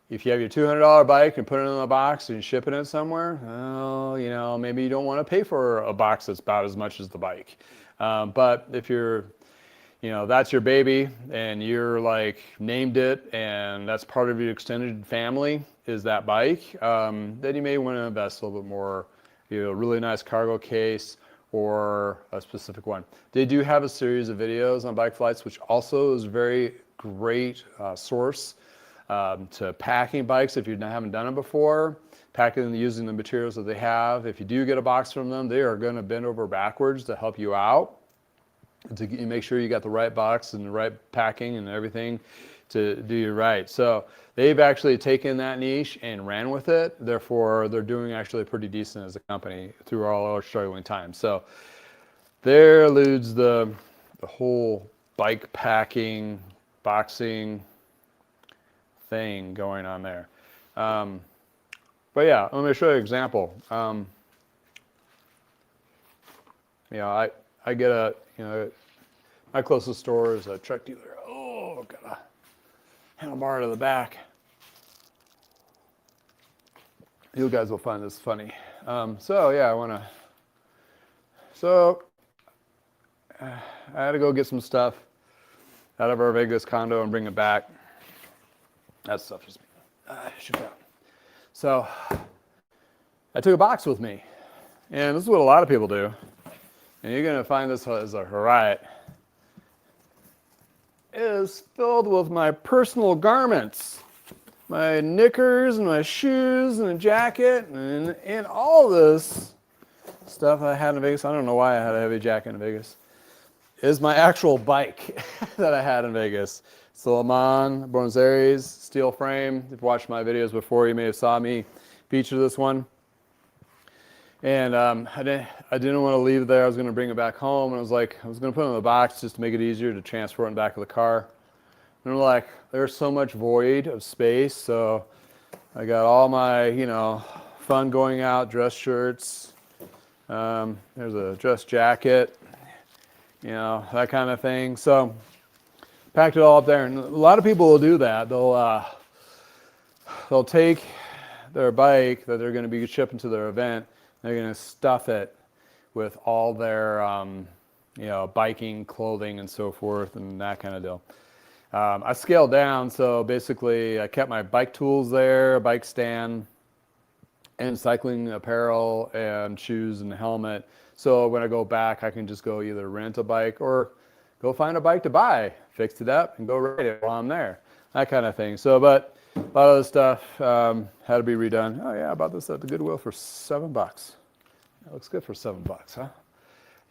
If you have your $200 bike and put it in a box and you're shipping it somewhere, well, maybe you don't want to pay for a box that's about as much as the bike. But if you're that's your baby and you're named it and that's part of your extended family is that bike, then you may want to invest a little bit more, a really nice cargo case or a specific one. They do have a series of videos on Bike Flights, which also is a very great source to packing bikes if you haven't done it before, packing and using the materials that they have. If you do get a box from them, they are going to bend over backwards to help you out, to make sure you got the right box and the right packing and everything to do you right. So they've actually taken that niche and ran with it. Therefore, they're doing actually pretty decent as a company through all our struggling times. So there eludes the whole bike packing, boxing thing going on there. But yeah, let me show you an example. I get my closest store is a truck dealer. Oh, got a handlebar to the back. You guys will find this funny. I had to go get some stuff out of our Vegas condo and bring it back. That stuff just shoot out. So I took a box with me, and this is what a lot of people do. And you're going to find this as a riot. It is filled with my personal garments, my knickers and my shoes and a jacket and all this stuff I had in Vegas. I don't know why I had a heavy jacket in Vegas. Is my actual bike that I had in Vegas. It's the Le Mans Buenos Aires steel frame. If you've watched my videos before, you may have saw me feature this one. And I didn't want to leave it there. I was going to bring it back home, and I was going to put it in the box just to make it easier to transfer it in the back of the car. And there's so much void of space, so I got all my, fun going out dress shirts. There's a dress jacket, that kind of thing. So packed it all up there, and a lot of people will do that. They'll take their bike that they're going to be shipping to their event. They're going to stuff it with all their biking, clothing, and so forth, and that kind of deal. I scaled down, so basically I kept my bike tools there, a bike stand, and cycling apparel and shoes and helmet. So when I go back, I can just go either rent a bike or go find a bike to buy, fix it up, and go ride it while I'm there. That kind of thing. So, but a lot of the stuff had to be redone. Oh yeah, I bought this at the Goodwill for $7. That looks good for $7, huh?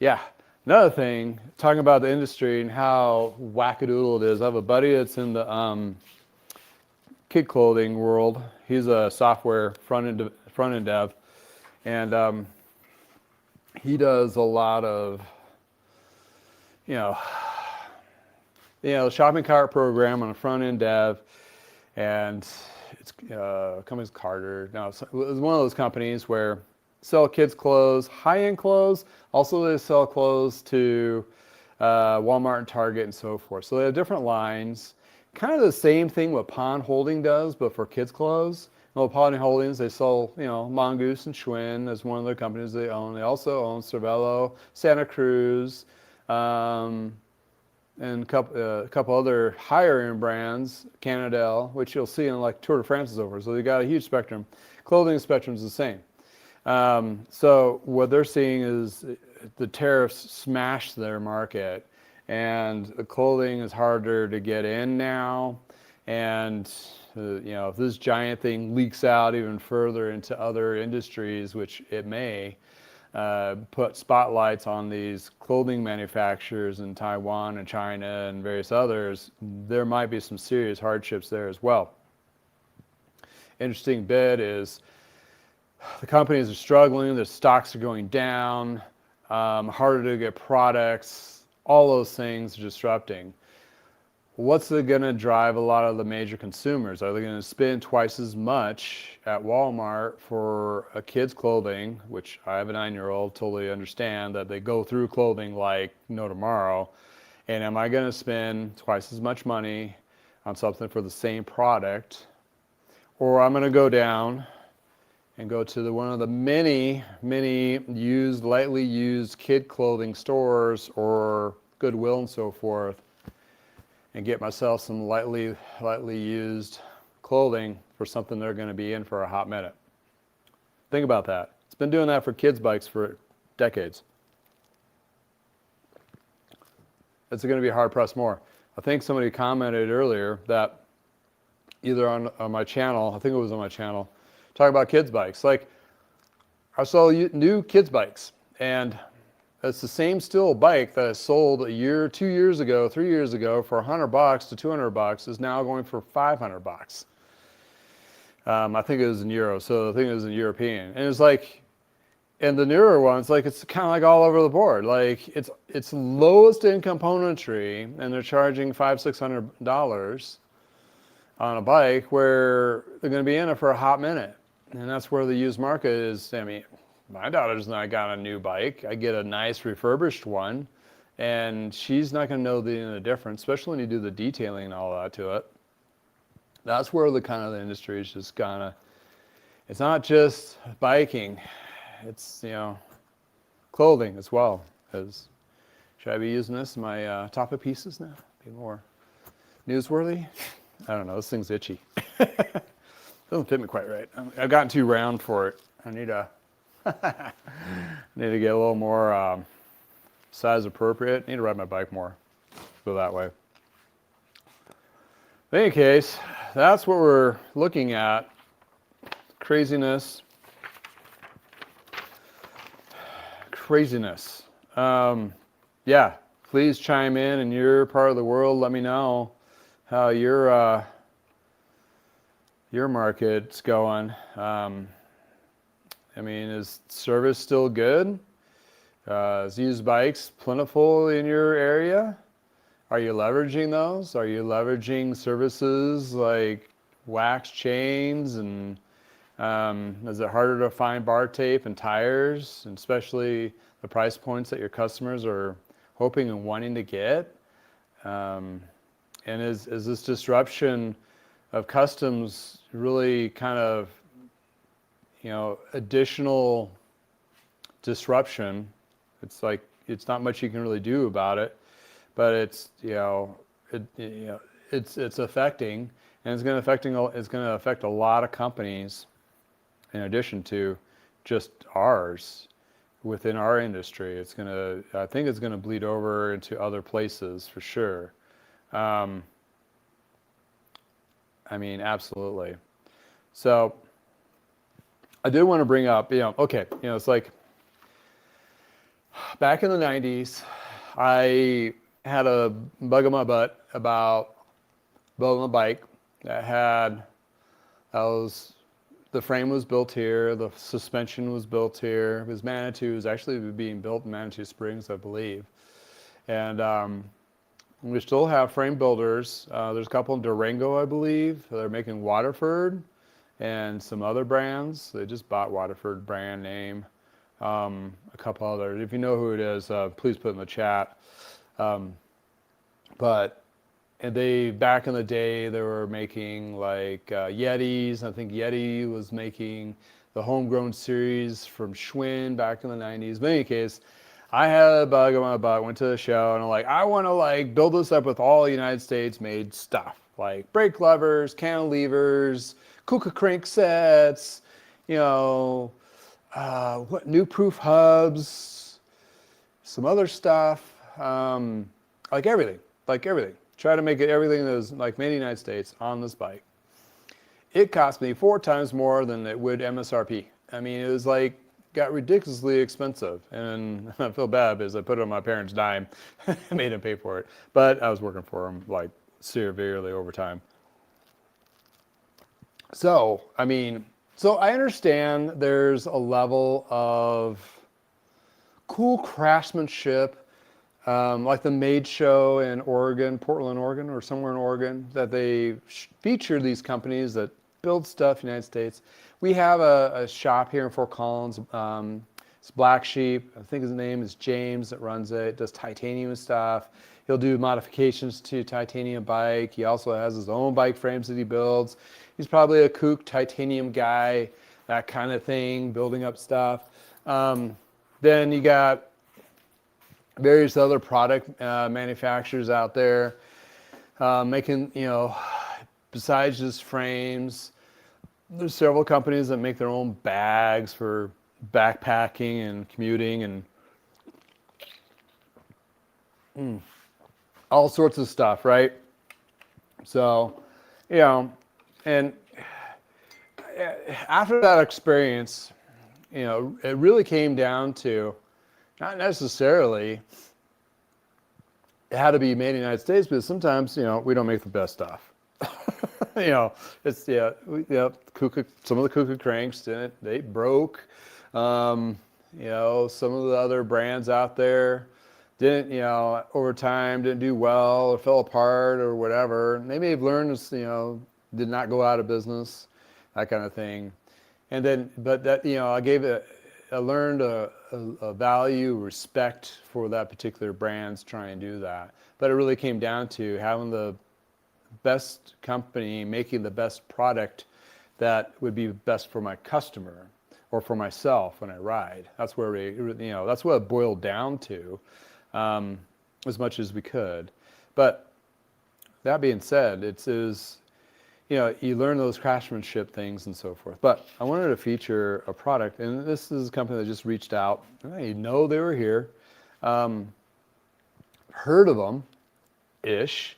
Yeah. Another thing, talking about the industry and how wackadoodle it is. I have a buddy that's in the kid clothing world. He's a software front end dev, and he does a lot of shopping cart program on a front end dev, and it's company's Carter. Now it's one of those companies where sell kids clothes, high-end clothes. Also, they sell clothes to Walmart and Target and so forth. So they have different lines. Kind of the same thing what Pond Holding does, but for kids clothes. Well, Pond Holdings, they sell, Mongoose and Schwinn as one of the companies they own. They also own Cervelo, Santa Cruz, and a couple other higher end brands, Cannondale, which you'll see in like Tour de France is over. So they got a huge spectrum. Clothing spectrum is the same. So what they're seeing is the tariffs smash their market, and the clothing is harder to get in now. And if this giant thing leaks out even further into other industries, which it may, put spotlights on these clothing manufacturers in Taiwan and China and various others, there might be some serious hardships there as well. Interesting bit is the companies are struggling, their stocks are going down, harder to get products, all those things are disrupting. What's going to drive a lot of the major consumers? Are they going to spend twice as much at Walmart for a kid's clothing, which I have a 9-year-old, totally understand that they go through clothing like no tomorrow, and am I going to spend twice as much money on something for the same product, or I'm going to go down and go to one of the many used, lightly used kid clothing stores or Goodwill and so forth, and get myself some lightly used clothing for something they're going to be in for a hot minute. Think about that. It's been doing that for kids' bikes for decades. It's going to be hard-pressed more. I think somebody commented earlier that either on my channel, I think it was on my channel, talking about kids' bikes. Like, I saw new kids' bikes, and it's the same still bike that I sold a year, 2 years ago, 3 years ago for $100 to $200 is now going for $500. I think it was in euro, so I think it was in European. And it's like, and the newer ones, like it's kind of like all over the board. Like it's lowest in componentry, and they're charging $500-$600 on a bike where they're going to be in it for a hot minute. And that's where the used market is. I mean, my daughter's not got a new bike. I get a nice refurbished one, and she's not going to know the difference, especially when you do the detailing and all that to it. That's where the kind of the industry is just gonna. It's not just biking; it's clothing as well. Should I be using this in my top of pieces now? Be more newsworthy? I don't know. This thing's itchy. Doesn't fit me quite right. I've gotten too round for it. I need to get a little more size appropriate. Need to ride my bike more. Go that way. In any case, that's what we're looking at. Craziness. Yeah, please chime in your part of the world. Let me know how your market's going. I mean, is service still good? Is used bikes plentiful in your area? Are you leveraging those? Are you leveraging services like wax chains? And is it harder to find bar tape and tires, and especially the price points that your customers are hoping and wanting to get? And is this disruption of customs really kind of additional disruption? It's like it's not much you can really do about it, but it's, it's affecting, and it's going to affect a lot of companies in addition to just ours within our industry. I think it's going to bleed over into other places for sure. I mean, absolutely. So I did want to bring up, it's like back in the 90s, I had a bug in my butt about building a bike the frame was built here, the suspension was built here. It was Manitou, was actually being built in Manitou Springs, I believe. And we still have frame builders. There's a couple in Durango, I believe. They're making Waterford and some other brands. They just bought Waterford brand name. A couple others. If you know who it is, please put in the chat. And they, back in the day, they were making like Yetis. I think Yeti was making the homegrown series from Schwinn back in the 90s. But in any case, I had a bug on my butt, went to the show, and I'm like, I want to like build this up with all United States made stuff. Like brake levers, cantilevers, Kuka crank sets, what new proof hubs, some other stuff, like everything. Try to make it everything that was like made in the United States on this bike. It cost me 4 times more than it would MSRP. I mean, it was like, got ridiculously expensive. And I feel bad because I put it on my parents' dime. I made them pay for it. But I was working for them like severely over time. So I understand there's a level of cool craftsmanship, like the Made Show in Oregon, Portland, Oregon, or somewhere in Oregon, that they feature these companies that build stuff in the United States. We have a shop here in Fort Collins. It's Black Sheep. I think his name is James that runs it. Does titanium stuff. He'll do modifications to titanium bike. He also has his own bike frames that he builds. He's probably a kook titanium guy, that kind of thing, building up stuff. Then you got various other product manufacturers out there making, besides just frames, there's several companies that make their own bags for backpacking and commuting and all sorts of stuff, right? So, and after that experience, it really came down to not necessarily it had to be made in the United States, but sometimes, we don't make the best stuff. It's, some of the Kuka cranks didn't, they broke. Some of the other brands out there didn't, over time didn't do well or fell apart or whatever. And they may have learned, did not go out of business, that kind of thing. And then, but that, I learned a value, respect for that particular brand's trying to do that. But it really came down to having the best company making the best product that would be best for my customer or for myself when I ride. That's where that's what it boiled down to, as much as we could. But that being said, you learn those craftsmanship things and so forth. But I wanted to feature a product, and this is a company that just reached out. I know they were here. Heard of them, ish.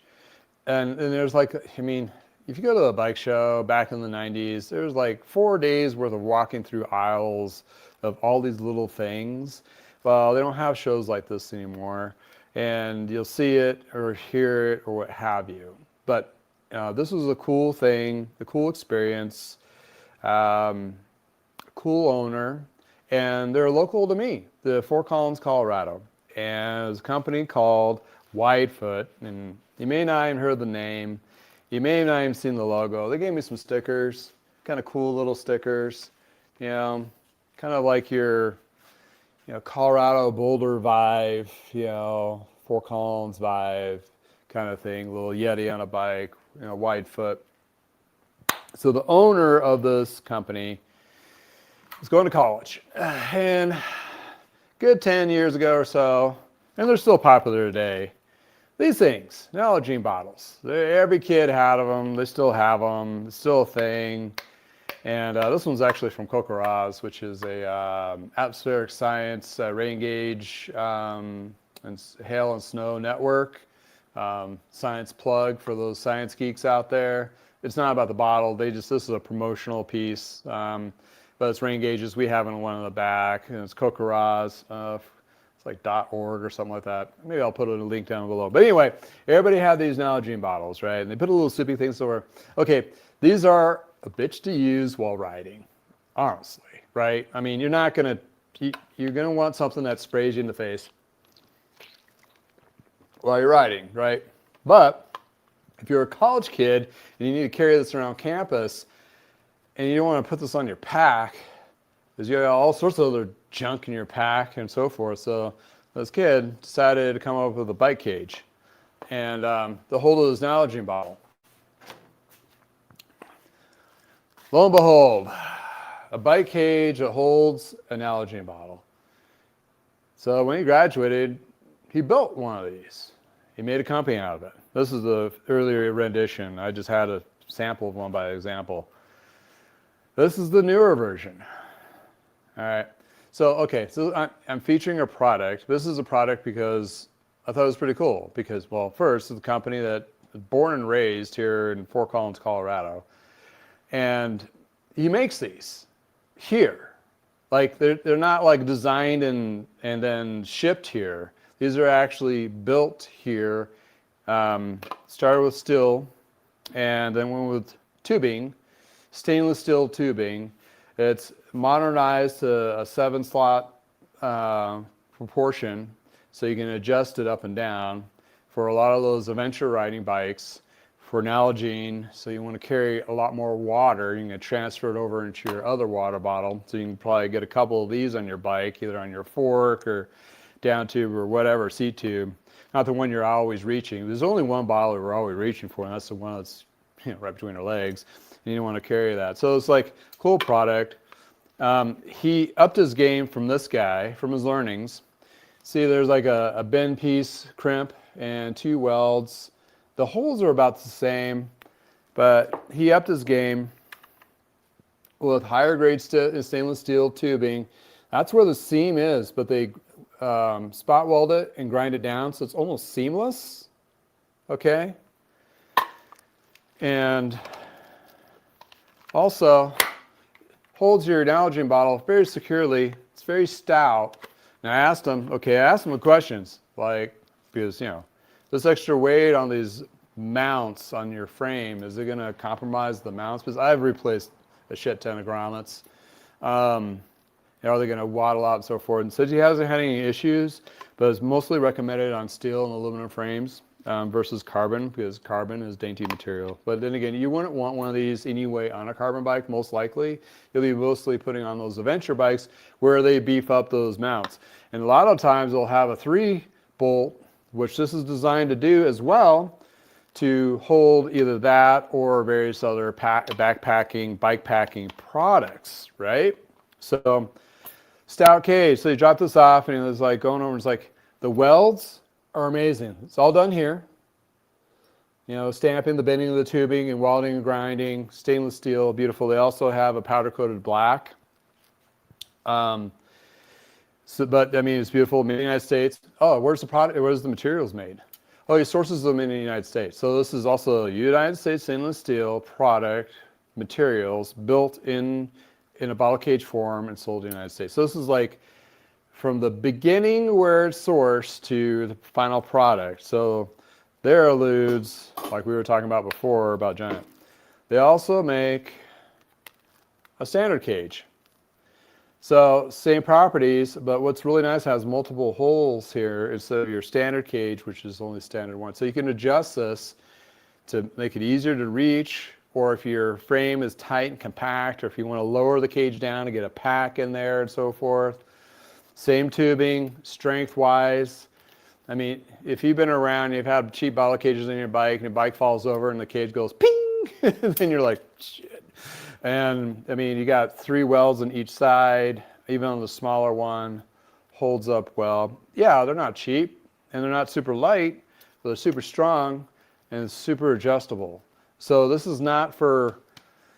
And there's like, if you go to a bike show back in the 90s, there's like 4 days worth of walking through aisles of all these little things. Well, they don't have shows like this anymore. And you'll see it or hear it or what have you. But this was a cool thing, a cool experience, cool owner, and they're local to me, the Fort Collins, Colorado. And it's a company called Widefoot, and you may not even heard the name, you may not even seen the logo. They gave me some stickers, kind of cool little stickers, kind of like your, Colorado Boulder vibe, Fort Collins vibe kind of thing, little Yeti on a bike, Widefoot. So the owner of this company was going to college and good 10 years ago or so, and they're still popular today. These things, Nalgene bottles. Every kid had them. They still have them. It's still a thing. And this one's actually from Kokoraz, which is a atmospheric science rain gauge and hail and snow network. Science plug for those science geeks out there. It's not about the bottle. This is a promotional piece. But it's rain gauges. We have one in the back. And it's Kokoraz. It's like .org or something like that. Maybe I'll put a link down below. But anyway, everybody had these Nalgene bottles, right? And they put a little sippy thing somewhere. Okay, these are a bitch to use while riding, honestly, right? I mean, you're going to want something that sprays you in the face while you're riding, right? But if you're a college kid and you need to carry this around campus and you don't want to put this on your pack because you have all sorts of other junk in your pack and so forth. So this kid decided to come up with a bike cage and the hold of this Nalgene bottle. Lo and behold, a bike cage that holds a Nalgene bottle. So when he graduated, he built one of these. He made a company out of it. This is the earlier rendition. I just had a sample of one by example. This is the newer version. All right. So, okay, so I'm featuring a product. This is a product because I thought it was pretty cool. Because, well, first, it's a company that was born and raised here in Fort Collins, Colorado. And he makes these here. Like, they're not like designed and then shipped here. These are actually built here. Started with steel and then went with tubing, stainless steel tubing. It's modernized to a 7-slot proportion, so you can adjust it up and down for a lot of those adventure riding bikes. For Nalgene, so you want to carry a lot more water, you can transfer it over into your other water bottle. So you can probably get a couple of these on your bike, either on your fork or down tube or whatever, seat tube. Not the one you're always reaching. There's only one bottle we're always reaching for, and that's the one that's right between our legs. And you don't want to carry that. So it's like a cool product. He upped his game from this guy, from his learnings. See, there's like a bend piece crimp and 2 welds. The holes are about the same, but he upped his game with higher grade stainless steel tubing. That's where the seam is, but they spot weld it and grind it down, so it's almost seamless. Okay? And also holds your Nalgene bottle very securely. It's very stout. And I asked him the questions, like, because, you know, this extra weight on these mounts on your frame, is it going to compromise the mounts? Because I've replaced a shit ton of grommets. Are they going to waddle out and so forth? And so he hasn't had any issues, but it's mostly recommended on steel and aluminum frames versus carbon, because carbon is dainty material. But then again, you wouldn't want one of these anyway on a carbon bike, most likely. You'll be mostly putting on those adventure bikes where they beef up those mounts. And a lot of times they'll have a 3-bolt, which this is designed to do as well, to hold either that or various other backpacking, bike packing products, right? So StoutCage, so he dropped this off and he was like going over and it's like, the welds are amazing. It's all done here. You know, stamping, the bending of the tubing and welding and grinding, stainless steel, beautiful. They also have a powder coated black. But I mean, it's beautiful, made in the United States. Oh, where's the product? Where's the materials made? Oh, he sources them in the United States. So this is also a United States stainless steel product, materials built in a bottle cage form and sold in the United States. So this is like from the beginning where it's sourced to the final product. So there alludes, like we were talking about before, about Giant. They also make a standard cage. So same properties, but what's really nice, has multiple holes here instead of your standard cage, which is only standard one. So you can adjust this to make it easier to reach, or if your frame is tight and compact, or if you want to lower the cage down to get a pack in there and so forth. Same tubing, strength-wise. I mean, if you've been around, you've had cheap bottle cages in your bike, and your bike falls over and the cage goes ping, then you're like, shit. And I mean, you got 3 welds on each side, even on the smaller one. holds up well. Yeah, they're not cheap and they're not super light, but they're super strong and super adjustable. So this is not for,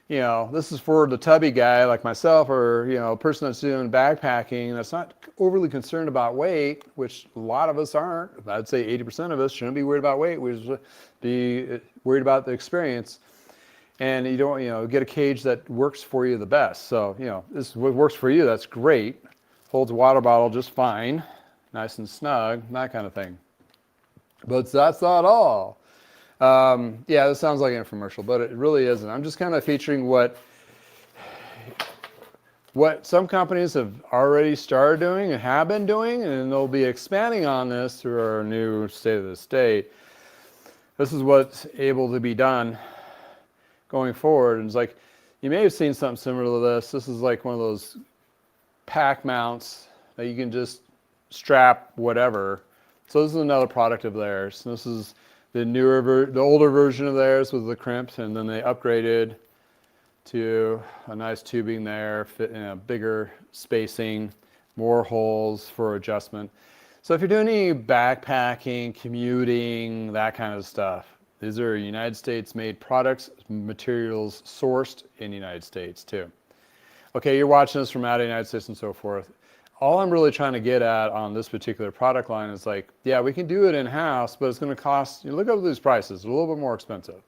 this is for the tubby guy like myself, or, a person that's doing backpacking that's not overly concerned about weight, which a lot of us aren't. I'd say 80% of us shouldn't be worried about weight. We should be worried about the experience. And you don't, get a cage that works for you the best. So, this is what works for you. That's great. Holds a water bottle just fine, nice and snug, that kind of thing. But that's not all. Yeah, this sounds like an infomercial, but it really isn't. I'm just kind of featuring what some companies have already started doing and have been doing, and they'll be expanding on this through our new State of the State. This is what's able to be done going forward. And it's like, you may have seen something similar to this. This is like one of those pack mounts that you can just strap whatever. So this is another product of theirs. This is the the older version of theirs with the crimps, and then they upgraded to a nice tubing there, bigger spacing, more holes for adjustment. So if you're doing any backpacking, commuting, that kind of stuff, these are United States made products, materials sourced in the United States too. Okay, you're watching this from out of the United States and so forth. All I'm really trying to get at on this particular product line is like, yeah, we can do it in-house, but it's going to cost, look up these prices, a little bit more expensive.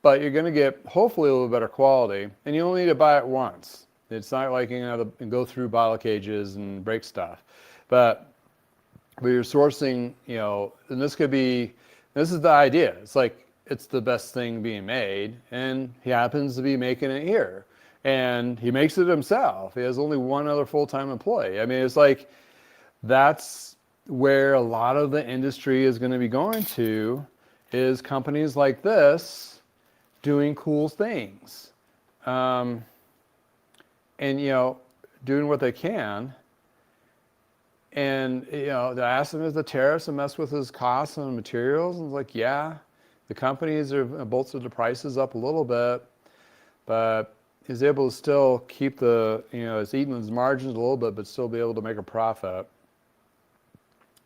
But you're going to get hopefully a little better quality, and you only need to buy it once. It's not like you're going to go through bottle cages and break stuff. But you're sourcing, and this is the idea. It's like, it's the best thing being made, and he happens to be making it here. And he makes it himself. He has only one other full-time employee. I mean, it's like, that's where a lot of the industry is going to be going to, is companies like this doing cool things. And, doing what they can. And, they asked him, is the tariffs and mess with his costs and materials? And it's like, yeah, the companies have bolstered the prices up a little bit, but he's able to still keep he's eating his margins a little bit, but still be able to make a profit.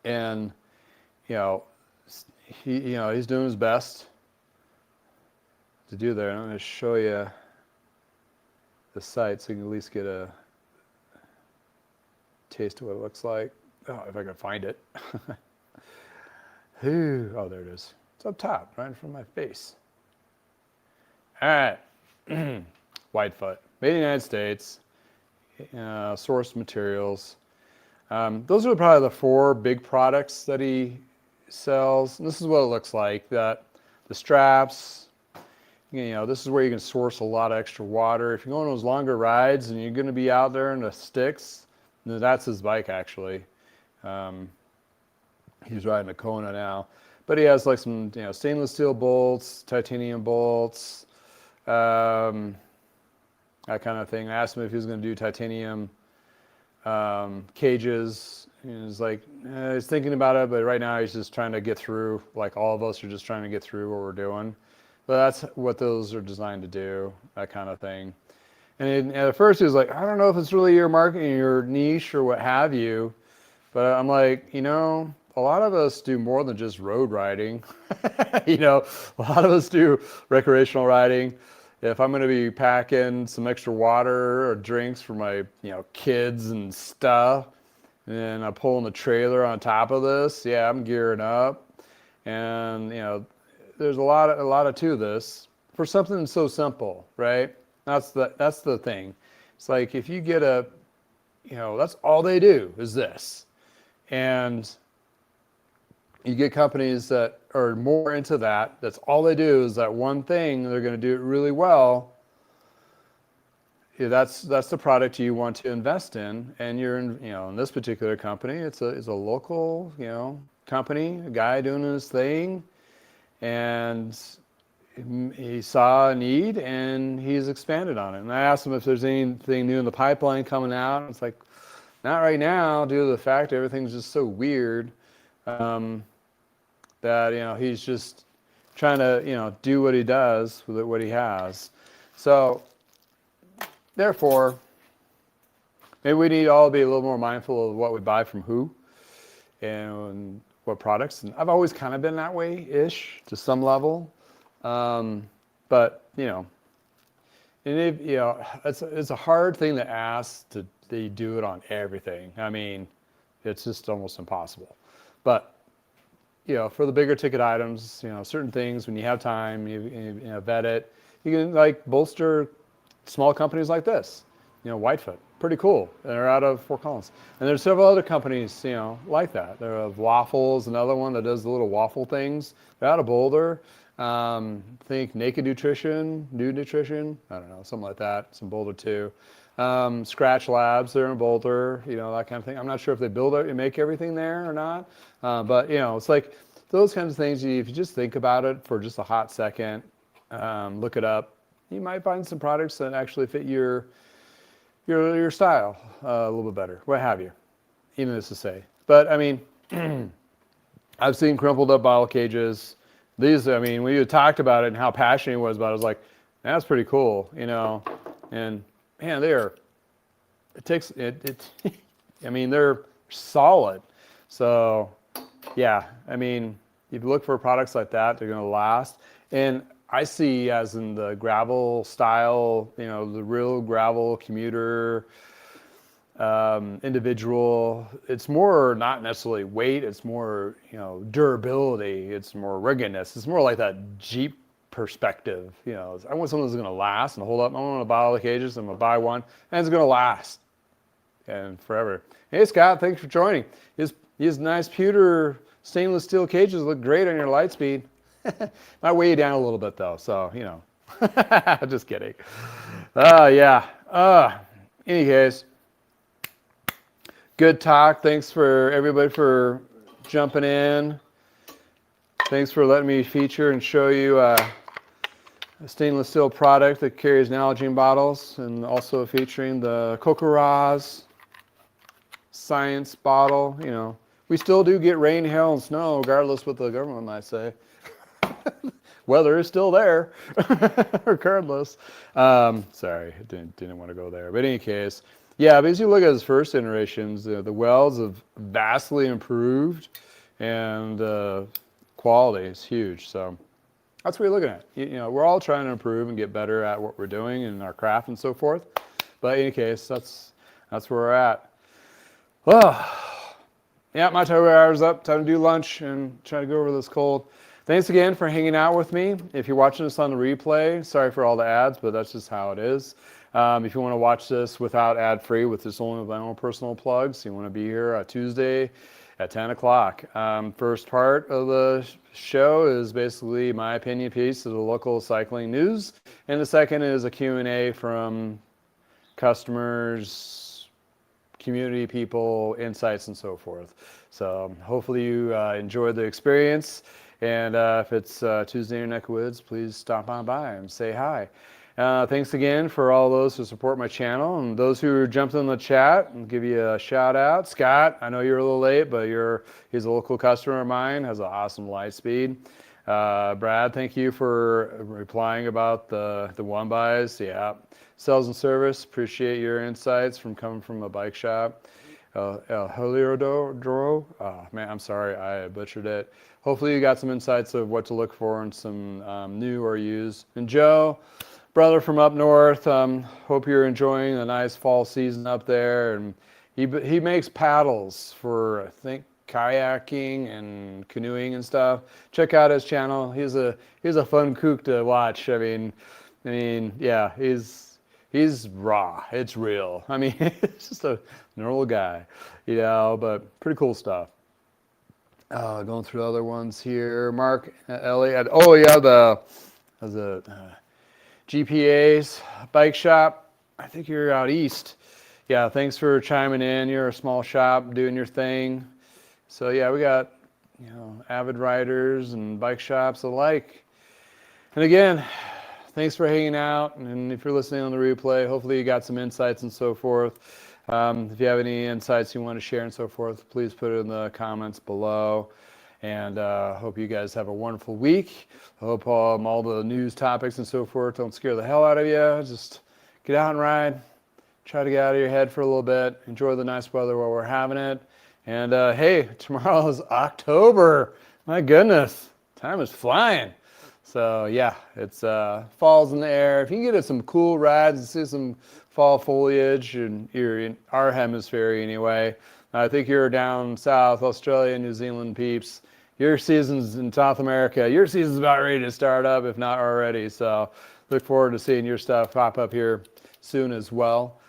And, he's doing his best to do there. And I'm going to show you the site so you can at least get a taste of what it looks like. Oh, if I can find it. Oh, there it is. It's up top, right in front of my face. All right. Widefoot, made in the United States, sourced materials. Those are probably the 4 big products that he sells. And this is what it looks like. The straps, this is where you can source a lot of extra water. If you're going on those longer rides and you're going to be out there in the sticks, that's his bike actually. He's riding a Kona now. But he has like some stainless steel bolts, titanium bolts, that kind of thing. I asked him if he was going to do titanium cages. He's like, he's thinking about it, but right now he's just trying to get through, like all of us are just trying to get through what we're doing. But that's what those are designed to do, that kind of thing. And at first he was like, I don't know if it's really your market, your niche or what have you. But I'm like, a lot of us do more than just road riding. A lot of us do recreational riding. If I'm going to be packing some extra water or drinks for my, kids and stuff, and I'm pulling the trailer on top of this, yeah, I'm gearing up. And, there's a lot to this for something so simple, right? That's the thing. It's like, if you get that's all they do is this. And you get companies that are more into that. That's all they do is that one thing. They're going to do it really well. Yeah, that's the product you want to invest in. And you're in this particular company, it's a local company, a guy doing his thing, and he saw a need and he's expanded on it. And I asked him if there's anything new in the pipeline coming out. It's like, not right now, due to the fact everything's just so weird. That he's just trying to do what he does with what he has. So therefore, maybe we need all to be a little more mindful of what we buy from who and what products. And I've always kind of been that way-ish to some level. But, you know, and it's a hard thing to ask to they do it on everything. I mean, it's just almost impossible. But, you know, for the bigger ticket items, you know, certain things, when you have time, you know, vet it. You can like bolster small companies like this. You know, Widefoot, pretty cool. They're out of Fort Collins. And there's several other companies, you know, like that. There are Waffles, another one that does the little waffle things. They're out of Boulder. Think Naked Nutrition, Nude Nutrition, I don't know, something like that. Some Boulder too. Scratch Labs, they're in Boulder, you know, that kind of thing. I'm not sure if they build it and make everything there or not. But, you know, it's like those kinds of things, if you just think about it for just a hot second, look it up, you might find some products that actually fit your style a little bit better, what have you, needless to say. But, I mean, I've seen crumpled up bottle cages. These, I mean, when you talked about it and how passionate he was about it, I was like, that's pretty cool, you know. And man, I mean, they're solid. So, yeah, I mean, if you look for products like that, they're going to last. And I see as in the gravel style, you know, the real gravel commuter, individual, it's more not necessarily weight, it's more, you know, durability, it's more ruggedness, it's more like that Jeep perspective, you know. I want something that's going to last and hold up. I don't want to buy all the cages, I'm going to buy one and it's going to last and forever. Hey Scott, thanks for joining. His nice pewter stainless steel cages look great on your Lightspeed. Might weigh you down a little bit though, so you know. Just kidding. Yeah. Any case, good talk. Thanks for everybody for jumping in. Thanks for letting me feature and show you a stainless steel product that carries Nalgene bottles, and also featuring the Kokoraz science bottle. You know, we still do get rain, hail, and snow, regardless what the government might say. Weather is still there, regardless. Sorry, I didn't want to go there. But in any case, yeah, but as you look at his first iterations, the welds have vastly improved, and quality is huge. So that's what you're looking at. You know, we're all trying to improve and get better at what we're doing in our craft and so forth. But in any case, that's where we're at. Well, yeah, my hour's up. Time to do lunch and try to go over this cold. Thanks again for hanging out with me. If you're watching this on the replay, sorry for all the ads, but that's just how it is. If you want to watch this without ad-free, with just only my own personal plugs, you want to be here on Tuesday at 10 o'clock. First part of the show is basically my opinion piece of the local cycling news, and the second is a Q&A from customers, community people, insights, and so forth. So hopefully you enjoyed the experience. And if it's Tuesday in your neck of woods, please stop on by and say hi. Thanks again for all those who support my channel, and those who jumped in the chat, and give you a shout out. Scott, I know you're a little late, but he's a local customer of mine, has an awesome Lightspeed. Brad, thank you for replying about the one buys. Yeah, sales and service, appreciate your insights from coming from a bike shop. Heliodoro, man, I'm sorry, I butchered it. Hopefully you got some insights of what to look for and some new or used. And Joe, brother from up north, hope you're enjoying a nice fall season up there. And he makes paddles for, I think, kayaking and canoeing and stuff. Check out his channel. He's a fun kook to watch. I mean, yeah, he's raw. It's real. I mean, it's just a normal guy, you know, but pretty cool stuff. Going through other ones here. Mark, Elliot. Oh, yeah, the GPA's bike shop. I think you're out east. Yeah, thanks for chiming in. You're a small shop doing your thing. So, yeah, we got, you know, avid riders and bike shops alike. And again, thanks for hanging out, and if you're listening on the replay, hopefully you got some insights and so forth. If you have any insights you want to share and so forth, please put it in the comments below. And hope you guys have a wonderful week. I hope all the news topics and so forth don't scare the hell out of you. Just get out and ride, Try to get out of your head for a little bit. Enjoy the nice weather while we're having it. And hey, tomorrow is October. My goodness, time is flying. So yeah, it's fall's in the air. If you can get some cool rides and see some fall foliage, and you're in our hemisphere anyway. I think you're down south, Australia, New Zealand peeps. Your season's in South America. Your season's about ready to start up, if not already. So look forward to seeing your stuff pop up here soon as well.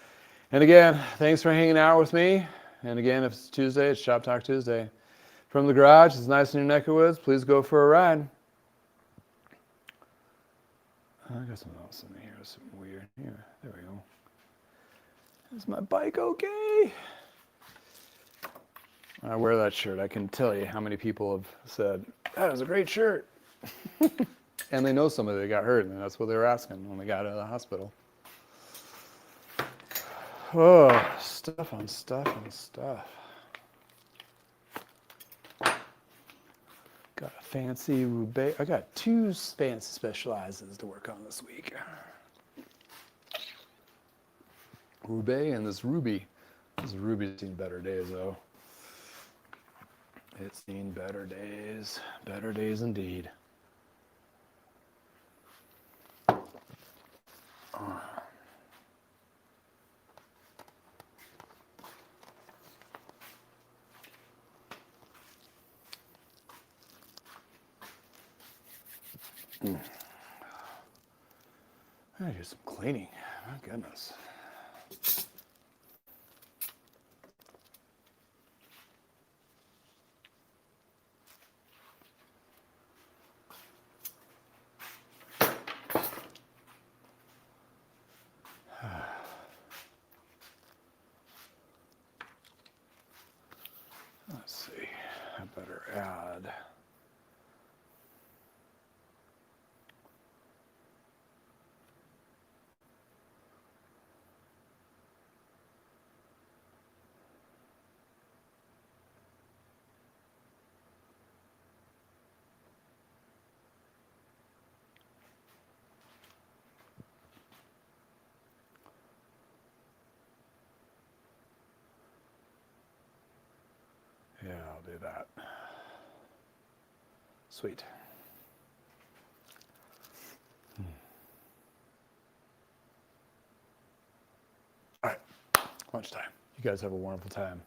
And again, thanks for hanging out with me. And again, if it's Tuesday, it's Shop Talk Tuesday. From the garage, it's nice in your neck of woods. Please go for a ride. I got something else in here, something weird. Yeah, there we go. Is my bike okay? I wear that shirt. I can tell you how many people have said, that is a great shirt. And they know somebody that got hurt, and that's what they were asking when they got out of the hospital. Oh, stuff on stuff on stuff. Got a fancy Roubaix. I got 2 fancy Specializes to work on this week. Roubaix and this Ruby. This Ruby's seen better days, though. It's seen better days. Better days indeed. I gotta do some cleaning. My goodness. Let's see. I better add. Yeah, I'll do that. Sweet. All right, lunchtime. You guys have a wonderful time.